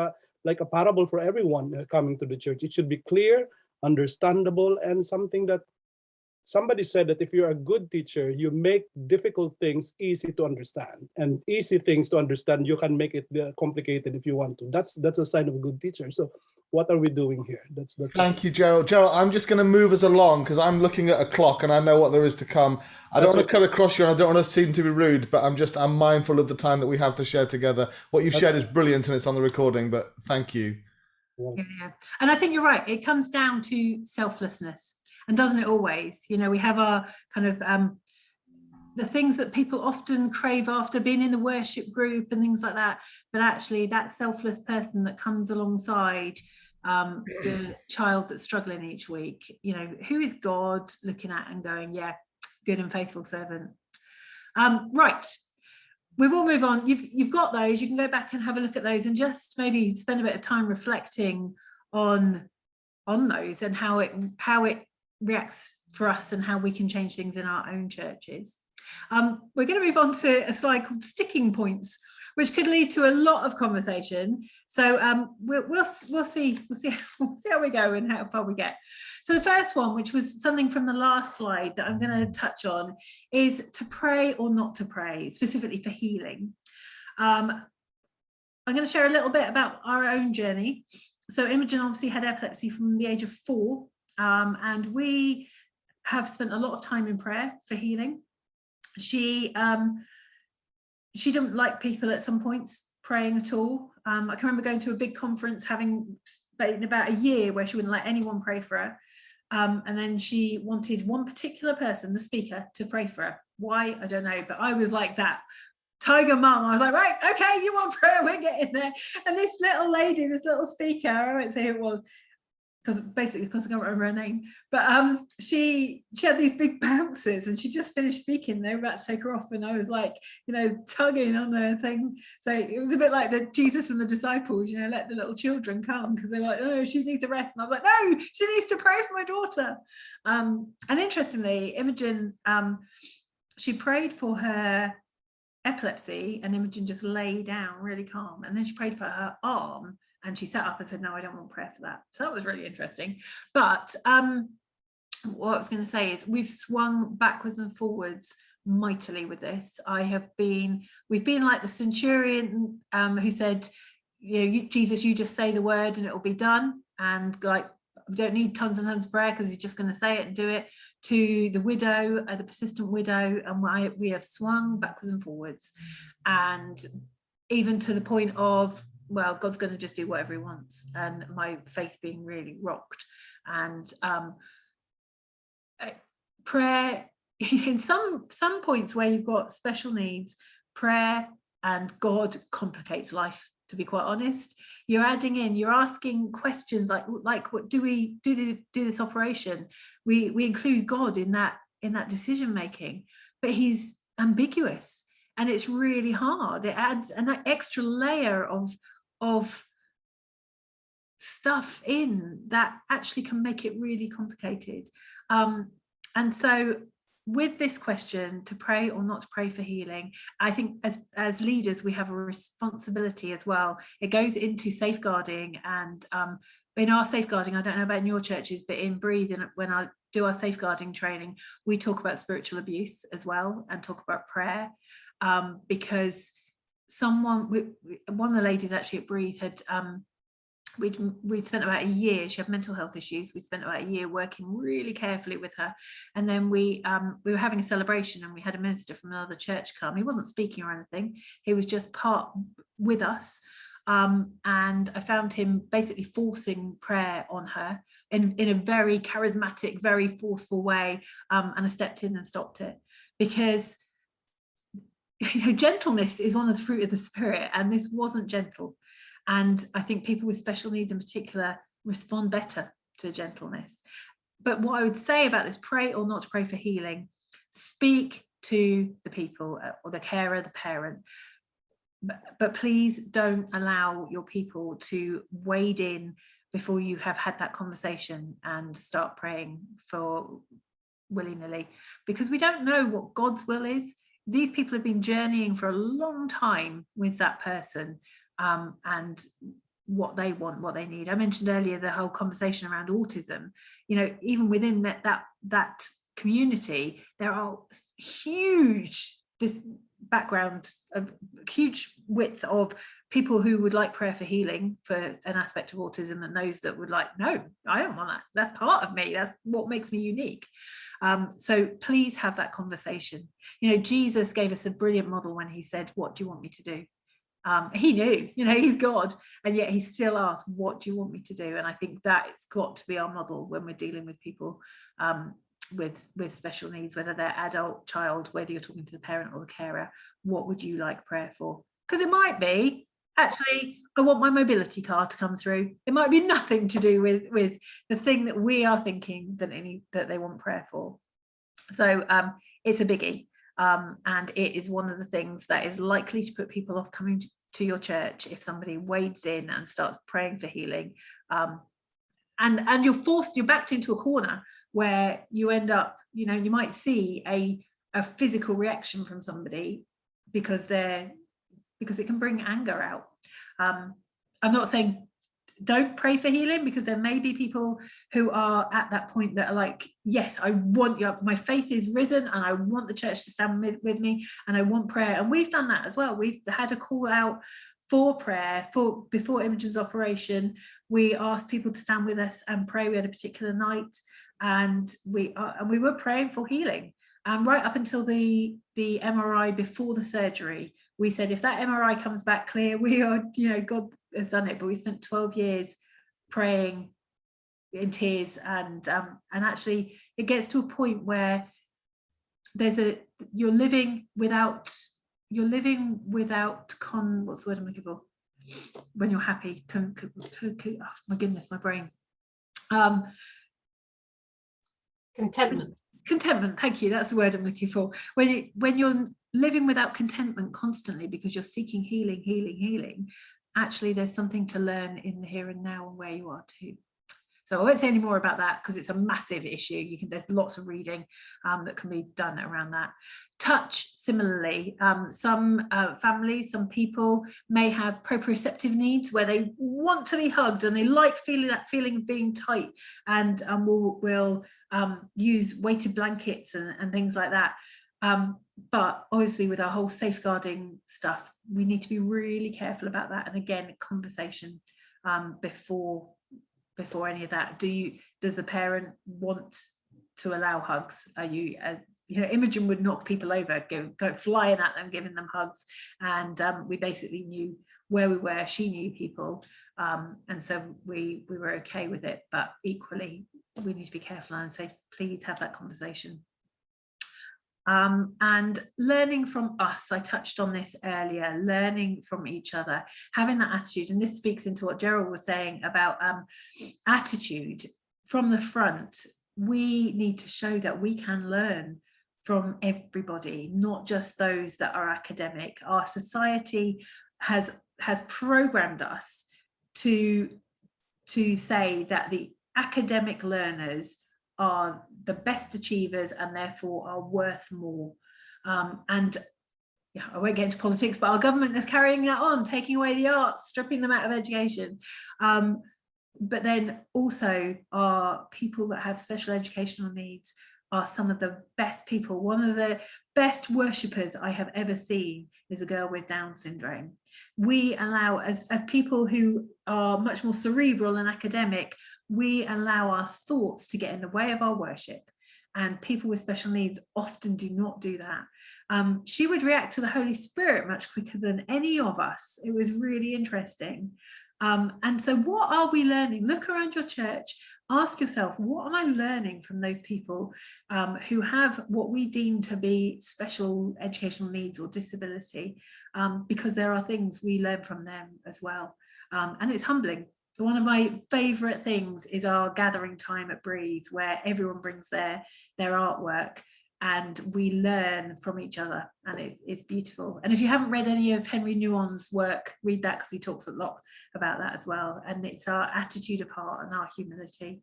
like a parable for everyone coming to the church. It should be clear, understandable, and something that somebody said that if you're a good teacher, you make difficult things easy to understand, and easy things to understand, you can make it complicated if you want to. That's a sign of a good teacher. So what are we doing here? That's Thank you, Gerald. Gerald, I'm just going to move us along because I'm looking at a clock and I know what there is to come. I don't want to cut across you and I don't want to seem to be rude, but I'm mindful of the time that we have to share together. What you've shared is brilliant and it's on the recording, but thank you. Yeah. And I think you're right. It comes down to selflessness, and doesn't it always? You know, we have our kind of the things that people often crave after, being in the worship group and things like that, but actually that selfless person that comes alongside the child that's struggling each week, you know, who is God looking at and going, yeah, good and faithful servant. Right, we will move on. You've got those. You can go back and have a look at those and just maybe spend a bit of time reflecting on those and how it reacts for us and how we can change things in our own churches. We're going to move on to a slide called sticking points, which could lead to a lot of conversation. So we'll see how we go and how far we get. So the first one, which was something from the last slide that I'm going to touch on, is to pray or not to pray, specifically for healing. I'm going to share a little bit about our own journey. So Imogen obviously had epilepsy from the age of 4, and we have spent a lot of time in prayer for healing. She didn't like people at some points praying at all. I can remember going to a big conference, having been about a year, where she wouldn't let anyone pray for her. And then she wanted one particular person, the speaker, to pray for her. Why? I don't know, but I was like that tiger mum. I was like, right, okay, you want prayer, we're getting there. And this little lady, this little speaker, I won't say who it was, because I can't remember her name, but she had these big bounces and she just finished speaking. They were about to take her off and I was like, you know, tugging on the thing. So it was a bit like the Jesus and the disciples, you know, let the little children come, because they were like, oh, she needs a rest. And I was like, no, she needs to pray for my daughter. And interestingly, Imogen, she prayed for her epilepsy and Imogen just lay down really calm, and then she prayed for her arm and she sat up and said, no, I don't want prayer for that. So that was really interesting. But what I was going to say is we've swung backwards and forwards mightily with this. We've been like the centurion who said, you know, Jesus, you just say the word and it will be done, and like we don't need tons and tons of prayer because he's just going to say it and do it, to the widow, the persistent widow, and we have swung backwards and forwards, and even to the point of, well, God's going to just do whatever he wants, and my faith being really rocked. And prayer, in some points where you've got special needs, prayer and God complicates life, to be quite honest. You're adding in, you're asking questions like what do we do this operation? We include God in that decision making, but he's ambiguous and it's really hard. It adds an extra layer of stuff in that actually can make it really complicated. And so with this question, to pray or not to pray for healing, I think as leaders, we have a responsibility as well. It goes into safeguarding, and in our safeguarding, I don't know about in your churches, but in Breathe, and when I do our safeguarding training, we talk about spiritual abuse as well and talk about prayer, because one of the ladies actually at Breathe had, we'd spent about a year, she had mental health issues, we spent about a year working really carefully with her, and then we were having a celebration and we had a minister from another church come. He wasn't speaking or anything, he was just part with us, and I found him basically forcing prayer on her in a very charismatic, very forceful way, and I stepped in and stopped it, because gentleness is one of the fruit of the spirit, and this wasn't gentle. And I think people with special needs in particular respond better to gentleness. But what I would say about this, pray or not to pray for healing, speak to the people or the carer, the parent, but please don't allow your people to wade in before you have had that conversation and start praying for willy-nilly, because we don't know what God's will is. These people have been journeying for a long time with that person, and what they want, what they need. I mentioned earlier the whole conversation around autism. Even within that community, there are huge background, of huge width of people who would like prayer for healing for an aspect of autism, and those that would like, no, I don't want that. That's part of me. That's what makes me unique. So please have that conversation. Jesus gave us a brilliant model when he said, what do you want me to do? He knew, he's God, and yet he still asked, what do you want me to do? And I think that's got to be our model when we're dealing with people with special needs, whether they're adult, child, whether you're talking to the parent or the carer. What would you like prayer for? Because it might be, actually, I want my mobility card to come through. It might be nothing to do with the thing that we are thinking that they want prayer for. So it's a biggie. And it is one of the things that is likely to put people off coming to your church if somebody wades in and starts praying for healing. And you're backed into a corner where you end up, you might see a physical reaction from somebody because it can bring anger out. I'm not saying don't pray for healing, because there may be people who are at that point that are like, yes, I want you, my faith is risen and I want the church to stand with me and I want prayer. And we've done that as well. We've had a call out for prayer before Imogen's operation. We asked people to stand with us and pray. We had a particular night, and we were praying for healing. And right up until the MRI before the surgery, we said, if that MRI comes back clear, we are, God has done it. But we spent 12 years praying in tears, and actually it gets to a point where you're living without what's the word I'm looking for? When you're happy, oh my goodness, my brain. Contentment, thank you, that's the word I'm looking for. When you're living without contentment constantly because you're seeking healing, actually there's something to learn in the here and now and where you are too. So I won't say any more about that because it's a massive issue. There's lots of reading that can be done around that. Touch, similarly, some families, some people may have proprioceptive needs where they want to be hugged and they like that feeling of being tight, and will use weighted blankets and things like that. But obviously with our whole safeguarding stuff, we need to be really careful about that. And again, conversation before any of that. Does the parent want to allow hugs? Are you Imogen would knock people over, go flying at them, giving them hugs, and we basically knew where we were. She knew people, and so we were okay with it. But equally, we need to be careful and say, please have that conversation. And learning from us, I touched on this earlier, learning from each other, having that attitude. And this speaks into what Gerald was saying about attitude from the front. We need to show that we can learn from everybody, not just those that are academic. Our society has programmed us to say that the academic learners are the best achievers and therefore are worth more. And yeah, I won't get into politics, but our government is carrying that on, taking away the arts, stripping them out of education. But then also our people that have special educational needs are some of the best people. One of the best worshippers I have ever seen is a girl with Down syndrome. We allow, as people who are much more cerebral and academic, we allow our thoughts to get in the way of our worship. And people with special needs often do not do that. She would react to the Holy Spirit much quicker than any of us. It was really interesting. And so what are we learning? Look around your church, ask yourself, what am I learning from those people who have what we deem to be special educational needs or disability? Because there are things we learn from them as well. And it's humbling. So one of my favourite things is our gathering time at Breathe, where everyone brings their artwork and we learn from each other, and it's beautiful. And if you haven't read any of Henry Nouwen's work, read that, because he talks a lot about that as well. And it's our attitude of heart and our humility.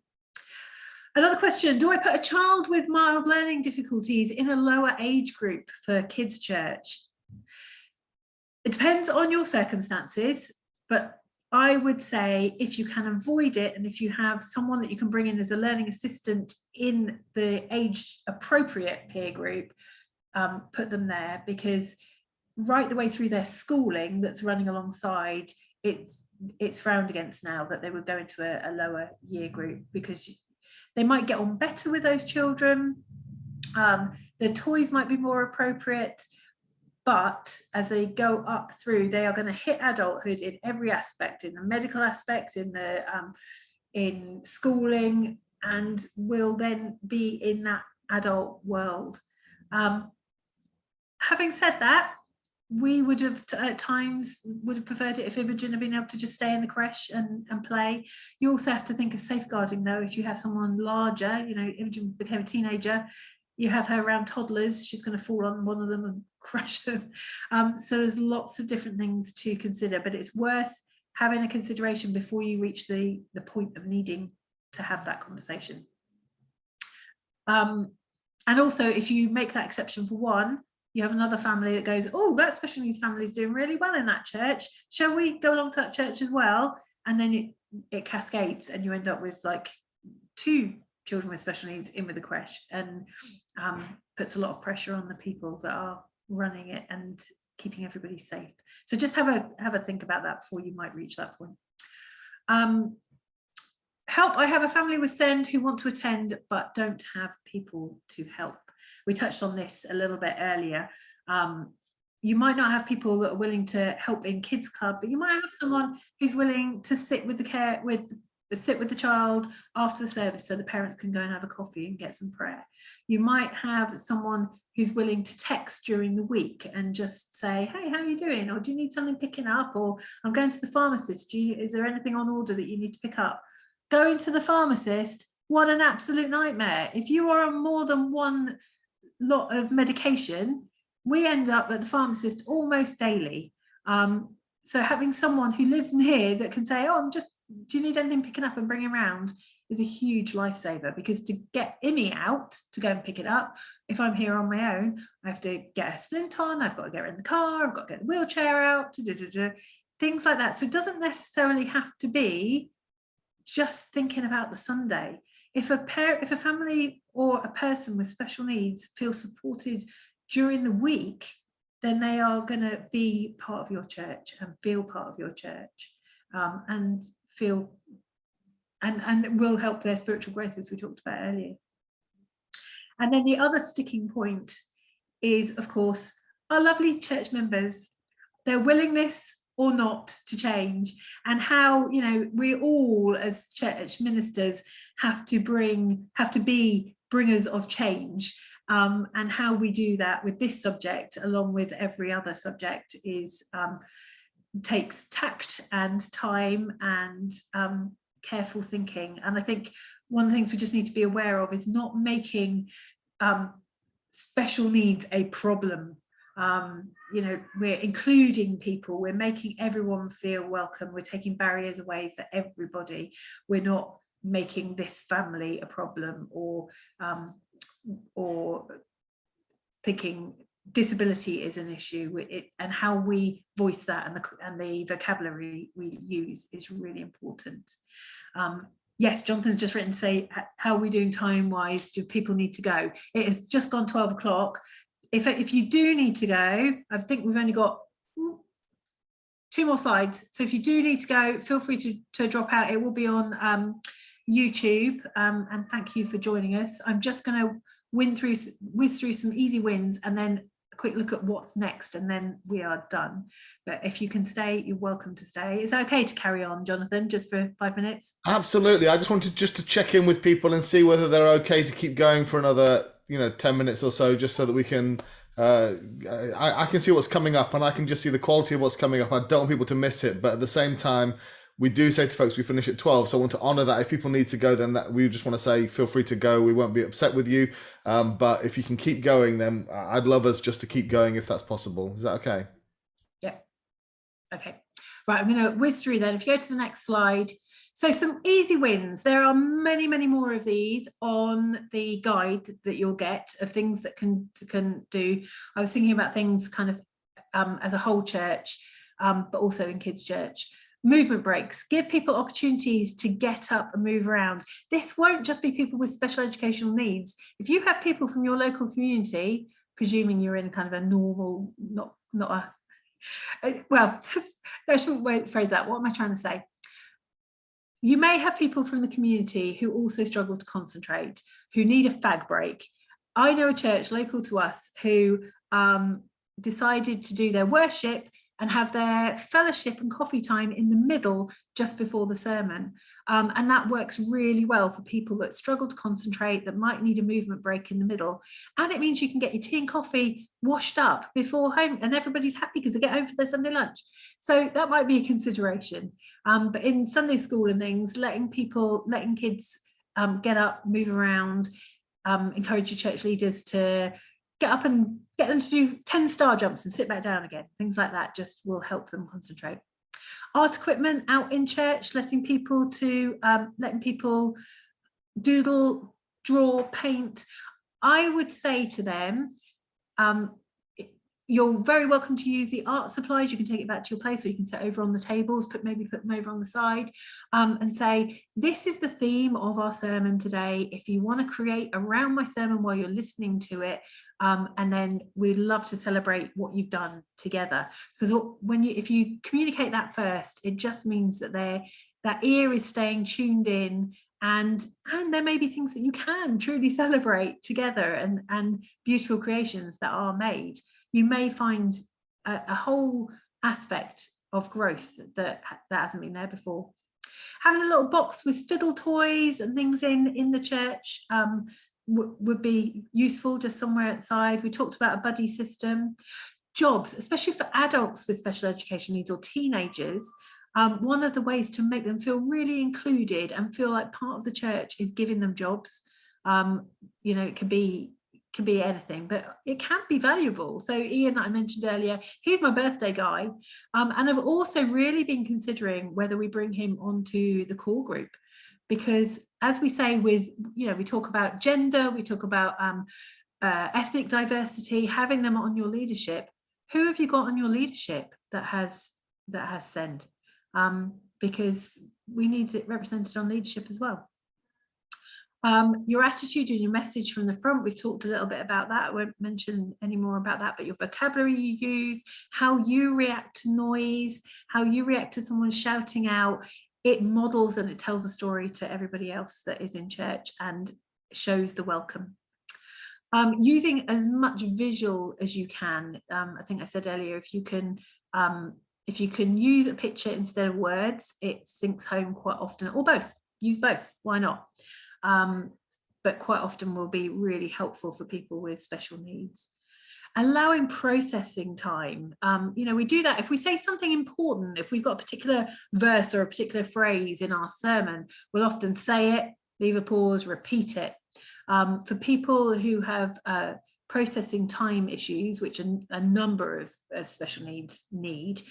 Another question, do I put a child with mild learning difficulties in a lower age group for kids' church? It depends on your circumstances, but I would say if you can avoid it, and if you have someone that you can bring in as a learning assistant in the age appropriate peer group, put them there, because right the way through their schooling that's running alongside, it's frowned against now that they would go into a lower year group, because they might get on better with those children. Their toys might be more appropriate. But as they go up through, they are going to hit adulthood in every aspect, in the medical aspect, in schooling, and will then be in that adult world. Having said that, we would have at times preferred it if Imogen had been able to just stay in the creche and play. You also have to think of safeguarding, though. If you have someone larger, you know, Imogen became a teenager, you have her around toddlers, she's going to fall on one of them and crush them. So there's lots of different things to consider, but it's worth having a consideration before you reach the point of needing to have that conversation. And also, if you make that exception for one, you have another family that goes, oh, that special needs family is doing really well in that church. Shall we go along to that church as well? And then it cascades, and you end up with like 2 children with special needs in with the creche, and puts a lot of pressure on the people that are running it and keeping everybody safe. So just have a think about that before you might reach that point. Help, I have a family with SEND who want to attend but don't have people to help. We touched on this a little bit earlier. You might not have people that are willing to help in kids club, but you might have someone who's willing to sit with the child after the service, so the parents can go and have a coffee and get some prayer. You might have someone who's willing to text during the week and just say, hey, how are you doing? Or do you need something picking up? Or I'm going to the pharmacist. Is there anything on order that you need to pick up? Going to the pharmacist, what an absolute nightmare. If you are on more than one lot of medication, we end up at the pharmacist almost daily. So having someone who lives near that can say, oh, do you need anything picking up and bringing around, is a huge lifesaver, because to get Imi out to go and pick it up, if I'm here on my own, I have to get a splint on, I've got to get her in the car, I've got to get the wheelchair out, things like that. So it doesn't necessarily have to be just thinking about the Sunday. If a family or a person with special needs feels supported during the week, then they are going to be part of your church and feel part of your church, and feel and it will help their spiritual growth, as we talked about earlier. And then the other sticking point is, of course, our lovely church members, their willingness or not to change, and how, you know, we all as church ministers have to be bringers of change, and how we do that with this subject along with every other subject is takes tact and time and careful thinking. And I think one of the things we just need to be aware of is not making special needs a problem. You know, we're including people, we're making everyone feel welcome, we're taking barriers away for everybody. We're not making this family a problem, or thinking disability is an issue. And how we voice that and the vocabulary we use is really important. Yes, Jonathan's just written to say, how are we doing time-wise? Do people need to go? It has just gone 12 o'clock. If you do need to go, I think we've only got 2 more slides. So if you do need to go, feel free to drop out. It will be on YouTube. And thank you for joining us. I'm just going to whiz through some easy wins and then a quick look at what's next, and then we are done. But if you can stay, you're welcome to stay. Is that okay to carry on, Jonathan, just for 5 minutes? Absolutely. I just wanted to check in with people and see whether they're okay to keep going for another 10 minutes or so, just so that we can I can see what's coming up, and I can just see the quality of what's coming up. I don't want people to miss it, but at the same time, we do say to folks we finish at 12, so I want to honour that. If people need to go, then that we just want to say feel free to go. We won't be upset with you, but if you can keep going, then I'd love us just to keep going if that's possible. Is that okay? Yeah. Okay. Right, I'm going to whiz through then. If you go to the next slide. So some easy wins. There are many, many more of these on the guide that you'll get of things that can do. I was thinking about things kind of as a whole church, but also in kids' church. Movement breaks, give people opportunities to get up and move around. This won't just be people with special educational needs. If you have people from your local community, presuming you're in kind of a normal, not a, well, I shouldn't phrase that. What am I trying to say? You may have people from the community who also struggle to concentrate, who need a fag break. I know a church local to us who decided to do their worship and have their fellowship and coffee time in the middle just before the sermon. And that works really well for people that struggle to concentrate, that might need a movement break in the middle. And it means you can get your tea and coffee washed up before home, and everybody's happy because they get home for their Sunday lunch. So that might be a consideration. But in Sunday school and things, letting kids get up, move around, encourage your church leaders to get up and get them to do 10 star jumps and sit back down again. Things like that just will help them concentrate. Art equipment out in church, letting people doodle, draw, paint. I would say to them, you're very welcome to use the art supplies. You can take it back to your place, or you can sit over on the tables, maybe put them over on the side, and say, this is the theme of our sermon today. If you want to create around my sermon while you're listening to it, and then we'd love to celebrate what you've done together. Because if you communicate that first, it just means that that ear is staying tuned in, and there may be things that you can truly celebrate together, and beautiful creations that are made. You may find a whole aspect of growth that hasn't been there before. Having a little box with fiddle toys and things in the church would be useful, just somewhere outside. We talked about a buddy system. Jobs, especially for adults with special education needs or teenagers, one of the ways to make them feel really included and feel like part of the church is giving them jobs. It can be anything, but it can be valuable. So Ian, that I mentioned earlier, he's my birthday guy, and I've also really been considering whether we bring him onto the core group, because as we say we talk about gender, we talk about ethnic diversity, having them on your leadership. Who have you got on your leadership that has SEND? Because we need it represented on leadership as well. Your attitude and your message from the front, we've talked a little bit about that. I won't mention any more about that, but your vocabulary you use, how you react to noise, how you react to someone shouting out, it models and it tells a story to everybody else that is in church and shows the welcome. Using as much visual as you can. I think I said earlier, if you can use a picture instead of words, it sinks home quite often, or both. Use both, why not? But quite often will be really helpful for people with special needs. Allowing processing time. We do that if we say something important. If we've got a particular verse or a particular phrase in our sermon, we'll often say it, leave a pause, repeat it. For people who have processing time issues, which a number of special needs need,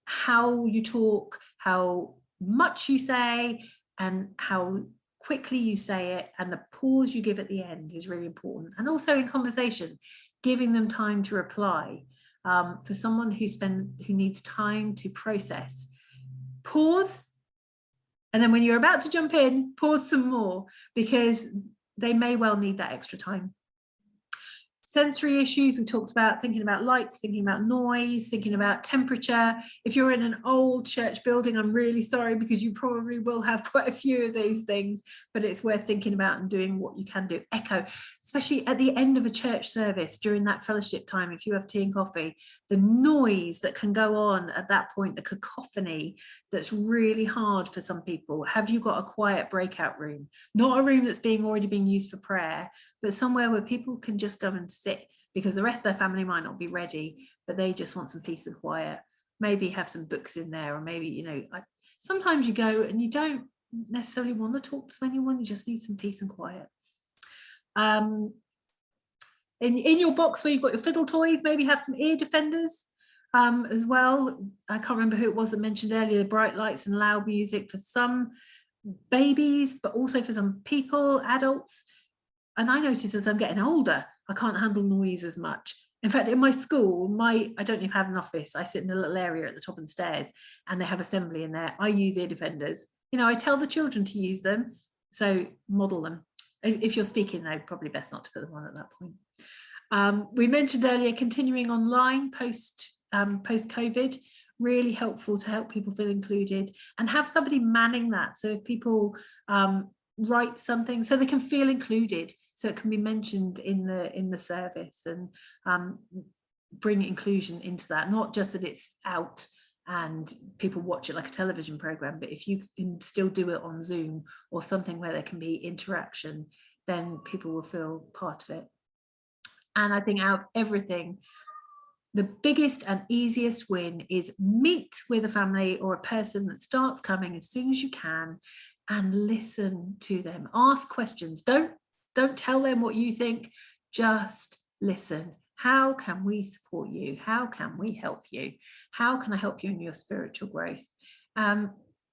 how you talk, how much you say, and how quickly you say it, and the pause you give at the end is really important. And also in conversation, giving them time to reply. For someone who needs time to process, pause, And then when you're about to jump in, pause some more, because they may well need that extra time. Sensory issues, we talked about thinking about lights, thinking about noise, thinking about temperature. If you're in an old church building, I'm really sorry, because you probably will have quite a few of these things, but it's worth thinking about and doing what you can do. Echo, especially at the end of a church service during that fellowship time, if you have tea and coffee, the noise that can go on at that point, the cacophony, that's really hard for some people. Have you got a quiet breakout room? Not a room that's already being used for prayer, but somewhere where people can just go and sit, because the rest of their family might not be ready, but they just want some peace and quiet. Maybe have some books in there, or maybe, you know, sometimes you go and you don't necessarily want to talk to anyone, you just need some peace and quiet. In your box where you've got your fiddle toys, maybe have some ear defenders as well. I can't remember who it was that mentioned earlier, bright lights and loud music for some babies, but also for some people, adults. And I notice as I'm getting older, I can't handle noise as much. In fact, in my school, I don't even have an office. I sit in a little area at the top of the stairs, and they have assembly in there. I use ear defenders. You know, I tell the children to use them, so model them. If you're speaking, though, probably best not to put them on at that point. We mentioned earlier continuing online post-COVID, really helpful to help people feel included, and have somebody manning that. So if people write something, so they can feel included, so it can be mentioned in the service, and bring inclusion into that. Not just that it's out and people watch it like a television program, but if you can still do it on Zoom or something where there can be interaction, then people will feel part of it. And I think out of everything, the biggest and easiest win is meet with a family or a person that starts coming as soon as you can, and listen to them. Ask questions. Don't tell them what you think, just listen. How can we support you? How can we help you? How can I help you in your spiritual growth? And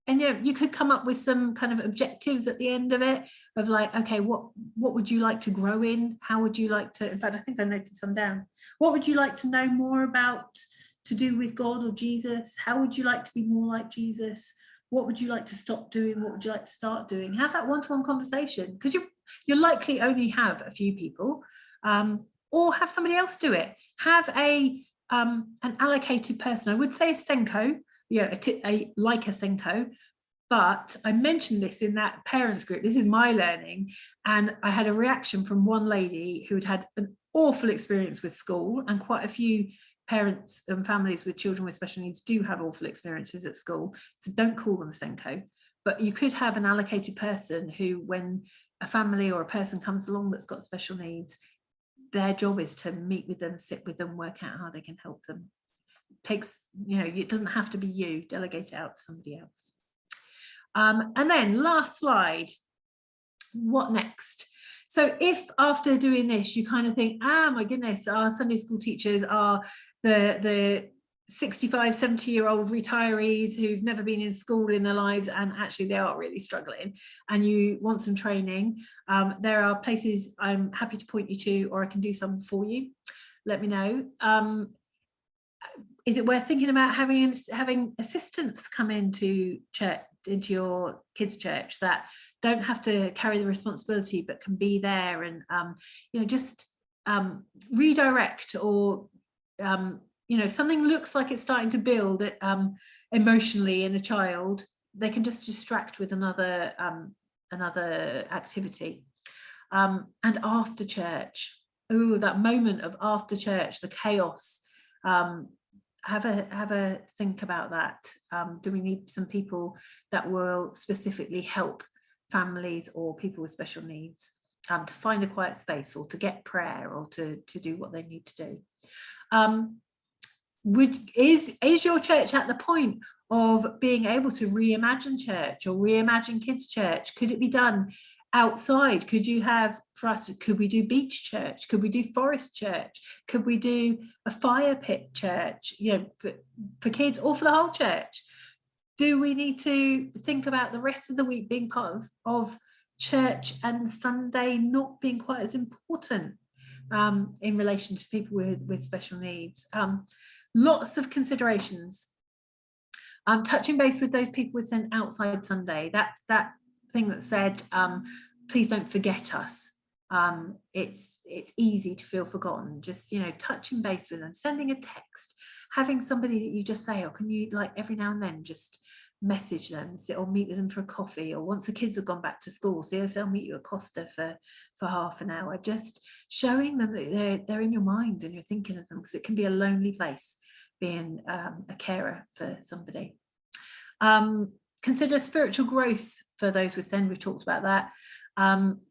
yeah, you could come up with some kind of objectives at the end of it, of like, okay, what would you like to grow in? How would you like to, in fact, I think I noted some down. What would you like to know more about to do with God or Jesus? How would you like to be more like Jesus? What would you like to stop doing? What would you like to start doing? Have that one-to-one conversation, because you'll likely only have a few people, or have somebody else do it. Have an allocated person. I would say a Senko, like a Senko, but I mentioned this in that parents group. This is my learning, and I had a reaction from one lady who had an awful experience with school, and quite a few parents and families with children with special needs do have awful experiences at school, so don't call them a Senko. But you could have an allocated person who, when a family or a person comes along that's got special needs, their job is to meet with them, sit with them, work out how they can help them. It doesn't have to be you, delegate it out to somebody else. And then last slide, what next? So if after doing this, you kind of think, my goodness, our Sunday school teachers are the 65, 70-year-old retirees who've never been in school in their lives, and actually they are really struggling, and you want some training, there are places I'm happy to point you to, or I can do some for you. Let me know. Is it worth thinking about having assistants come into church, into your kids' church, that don't have to carry the responsibility but can be there and just redirect, or if something looks like it's starting to build emotionally in a child, they can just distract with another activity. And after church, that moment of after church, the chaos, have a think about that. Do we need some people that will specifically help families or people with special needs to find a quiet space, or to get prayer, or to do what they need to do? Is your church at the point of being able to reimagine church or reimagine kids' church? Could it be done outside? Could we do beach church? Could we do forest church? Could we do a fire pit church, for kids, or for the whole church? Do we need to think about the rest of the week being part of church, and Sunday not being quite as important in relation to people with special needs? Lots of considerations. Touching base with those people with Send Outside Sunday, that thing that said, please don't forget us. It's easy to feel forgotten. Just, you know, touching base with them, sending a text, having somebody that you just say, oh, can you, like, every now and then just message them, sit or meet with them for a coffee, or once the kids have gone back to school, see if they'll meet you at Costa for half an hour. Just showing them that they're in your mind and you're thinking of them, because it can be a lonely place being a carer for somebody. Consider spiritual growth for those with SEND. We've talked about that.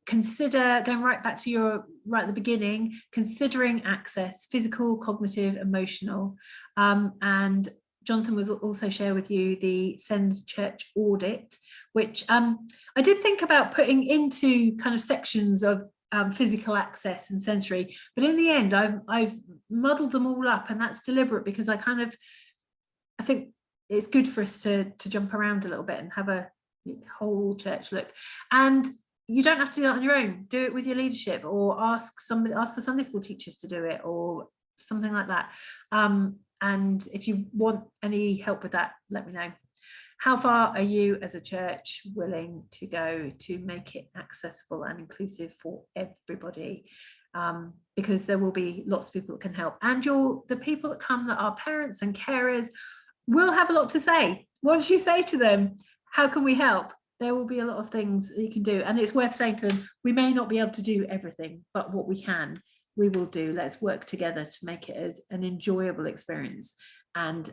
Consider, going right back to right at the beginning, considering access, physical, cognitive, emotional. And Jonathan will also share with you the SEND Church audit, which I did think about putting into kind of sections of physical access and sensory, but in the end I've muddled them all up, and that's deliberate, because I think it's good for us to jump around a little bit and have a whole church look. And you don't have to do that on your own. Do it with your leadership, or ask the Sunday school teachers to do it, or something like that. And if you want any help with that, let me know. How far are you as a church willing to go to make it accessible and inclusive for everybody? Because there will be lots of people that can help, and the people that come that are parents and carers will have a lot to say. Once you say to them, how can we help? There will be a lot of things that you can do, and it's worth saying to them, we may not be able to do everything, but what we can, we will do. Let's work together to make it as an enjoyable experience and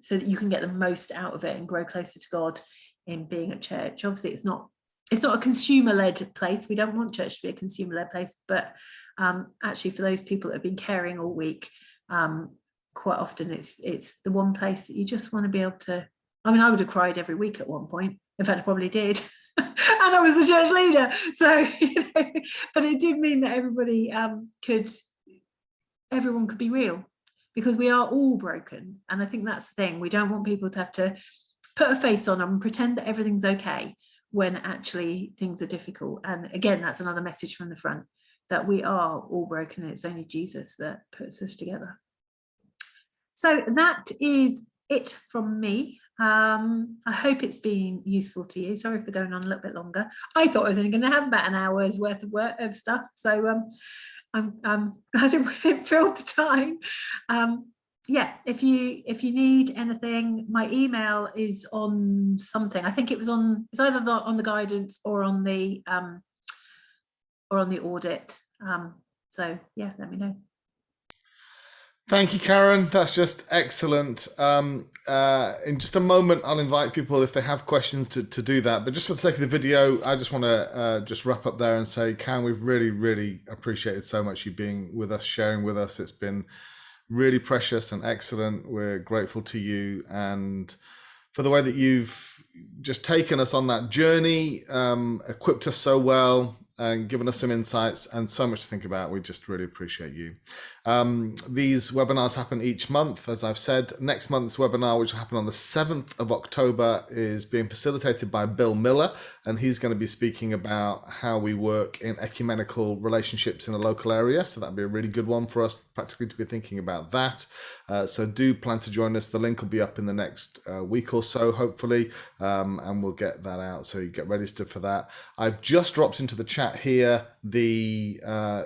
so that you can get the most out of it and grow closer to God in being at church. Obviously, it's not a consumer-led place. We don't want church to be a consumer-led place, but actually for those people that have been caring all week, quite often it's the one place that you just want to be able to. I mean, I would have cried every week at one point. In fact, I probably did. And I was the church leader. So, but it did mean that everyone could be real, because we are all broken. And I think that's the thing. We don't want people to have to put a face on them and pretend that everything's okay when actually things are difficult. And again, that's another message from the front, that we are all broken and it's only Jesus that puts us together. So that is it from me. I hope it's been useful to you. Sorry for going on a little bit longer. I thought I was only going to have about an hour's worth of stuff. So I'm glad it filled the time. Yeah, if you need anything, my email is on something. I think it's either on the guidance or on the audit. So yeah, let me know. Thank you, Karen. That's just excellent. In just a moment, I'll invite people, if they have questions, to do that. But just for the sake of the video, I just want to just wrap up there and say, Karen, we've really, really appreciated so much you being with us, sharing with us. It's been really precious and excellent. We're grateful to you and for the way that you've just taken us on that journey, equipped us so well, and given us some insights and so much to think about. We just really appreciate you. These webinars happen each month, as I've said. Next month's webinar, which will happen on the 7th of October, is being facilitated by Bill Miller, and he's going to be speaking about how we work in ecumenical relationships in a local area. So that'll be a really good one for us practically to be thinking about that. So do plan to join us. The link will be up in the next week or so, hopefully, and we'll get that out so you get registered for that. I've just dropped into the chat here the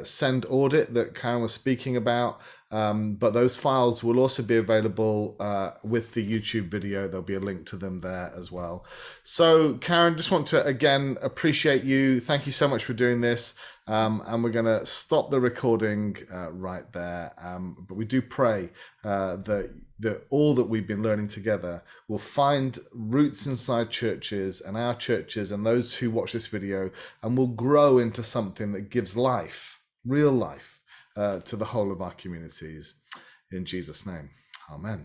SEND audit that Karen was speaking about, but those files will also be available with the YouTube video. There'll be a link to them there as well. So Karen, just want to again appreciate you. Thank you so much for doing this, and we're going to stop the recording right there, but we do pray that all that we've been learning together will find roots inside churches and our churches and those who watch this video, and will grow into something that gives life, real life, to the whole of our communities. In Jesus' name, amen.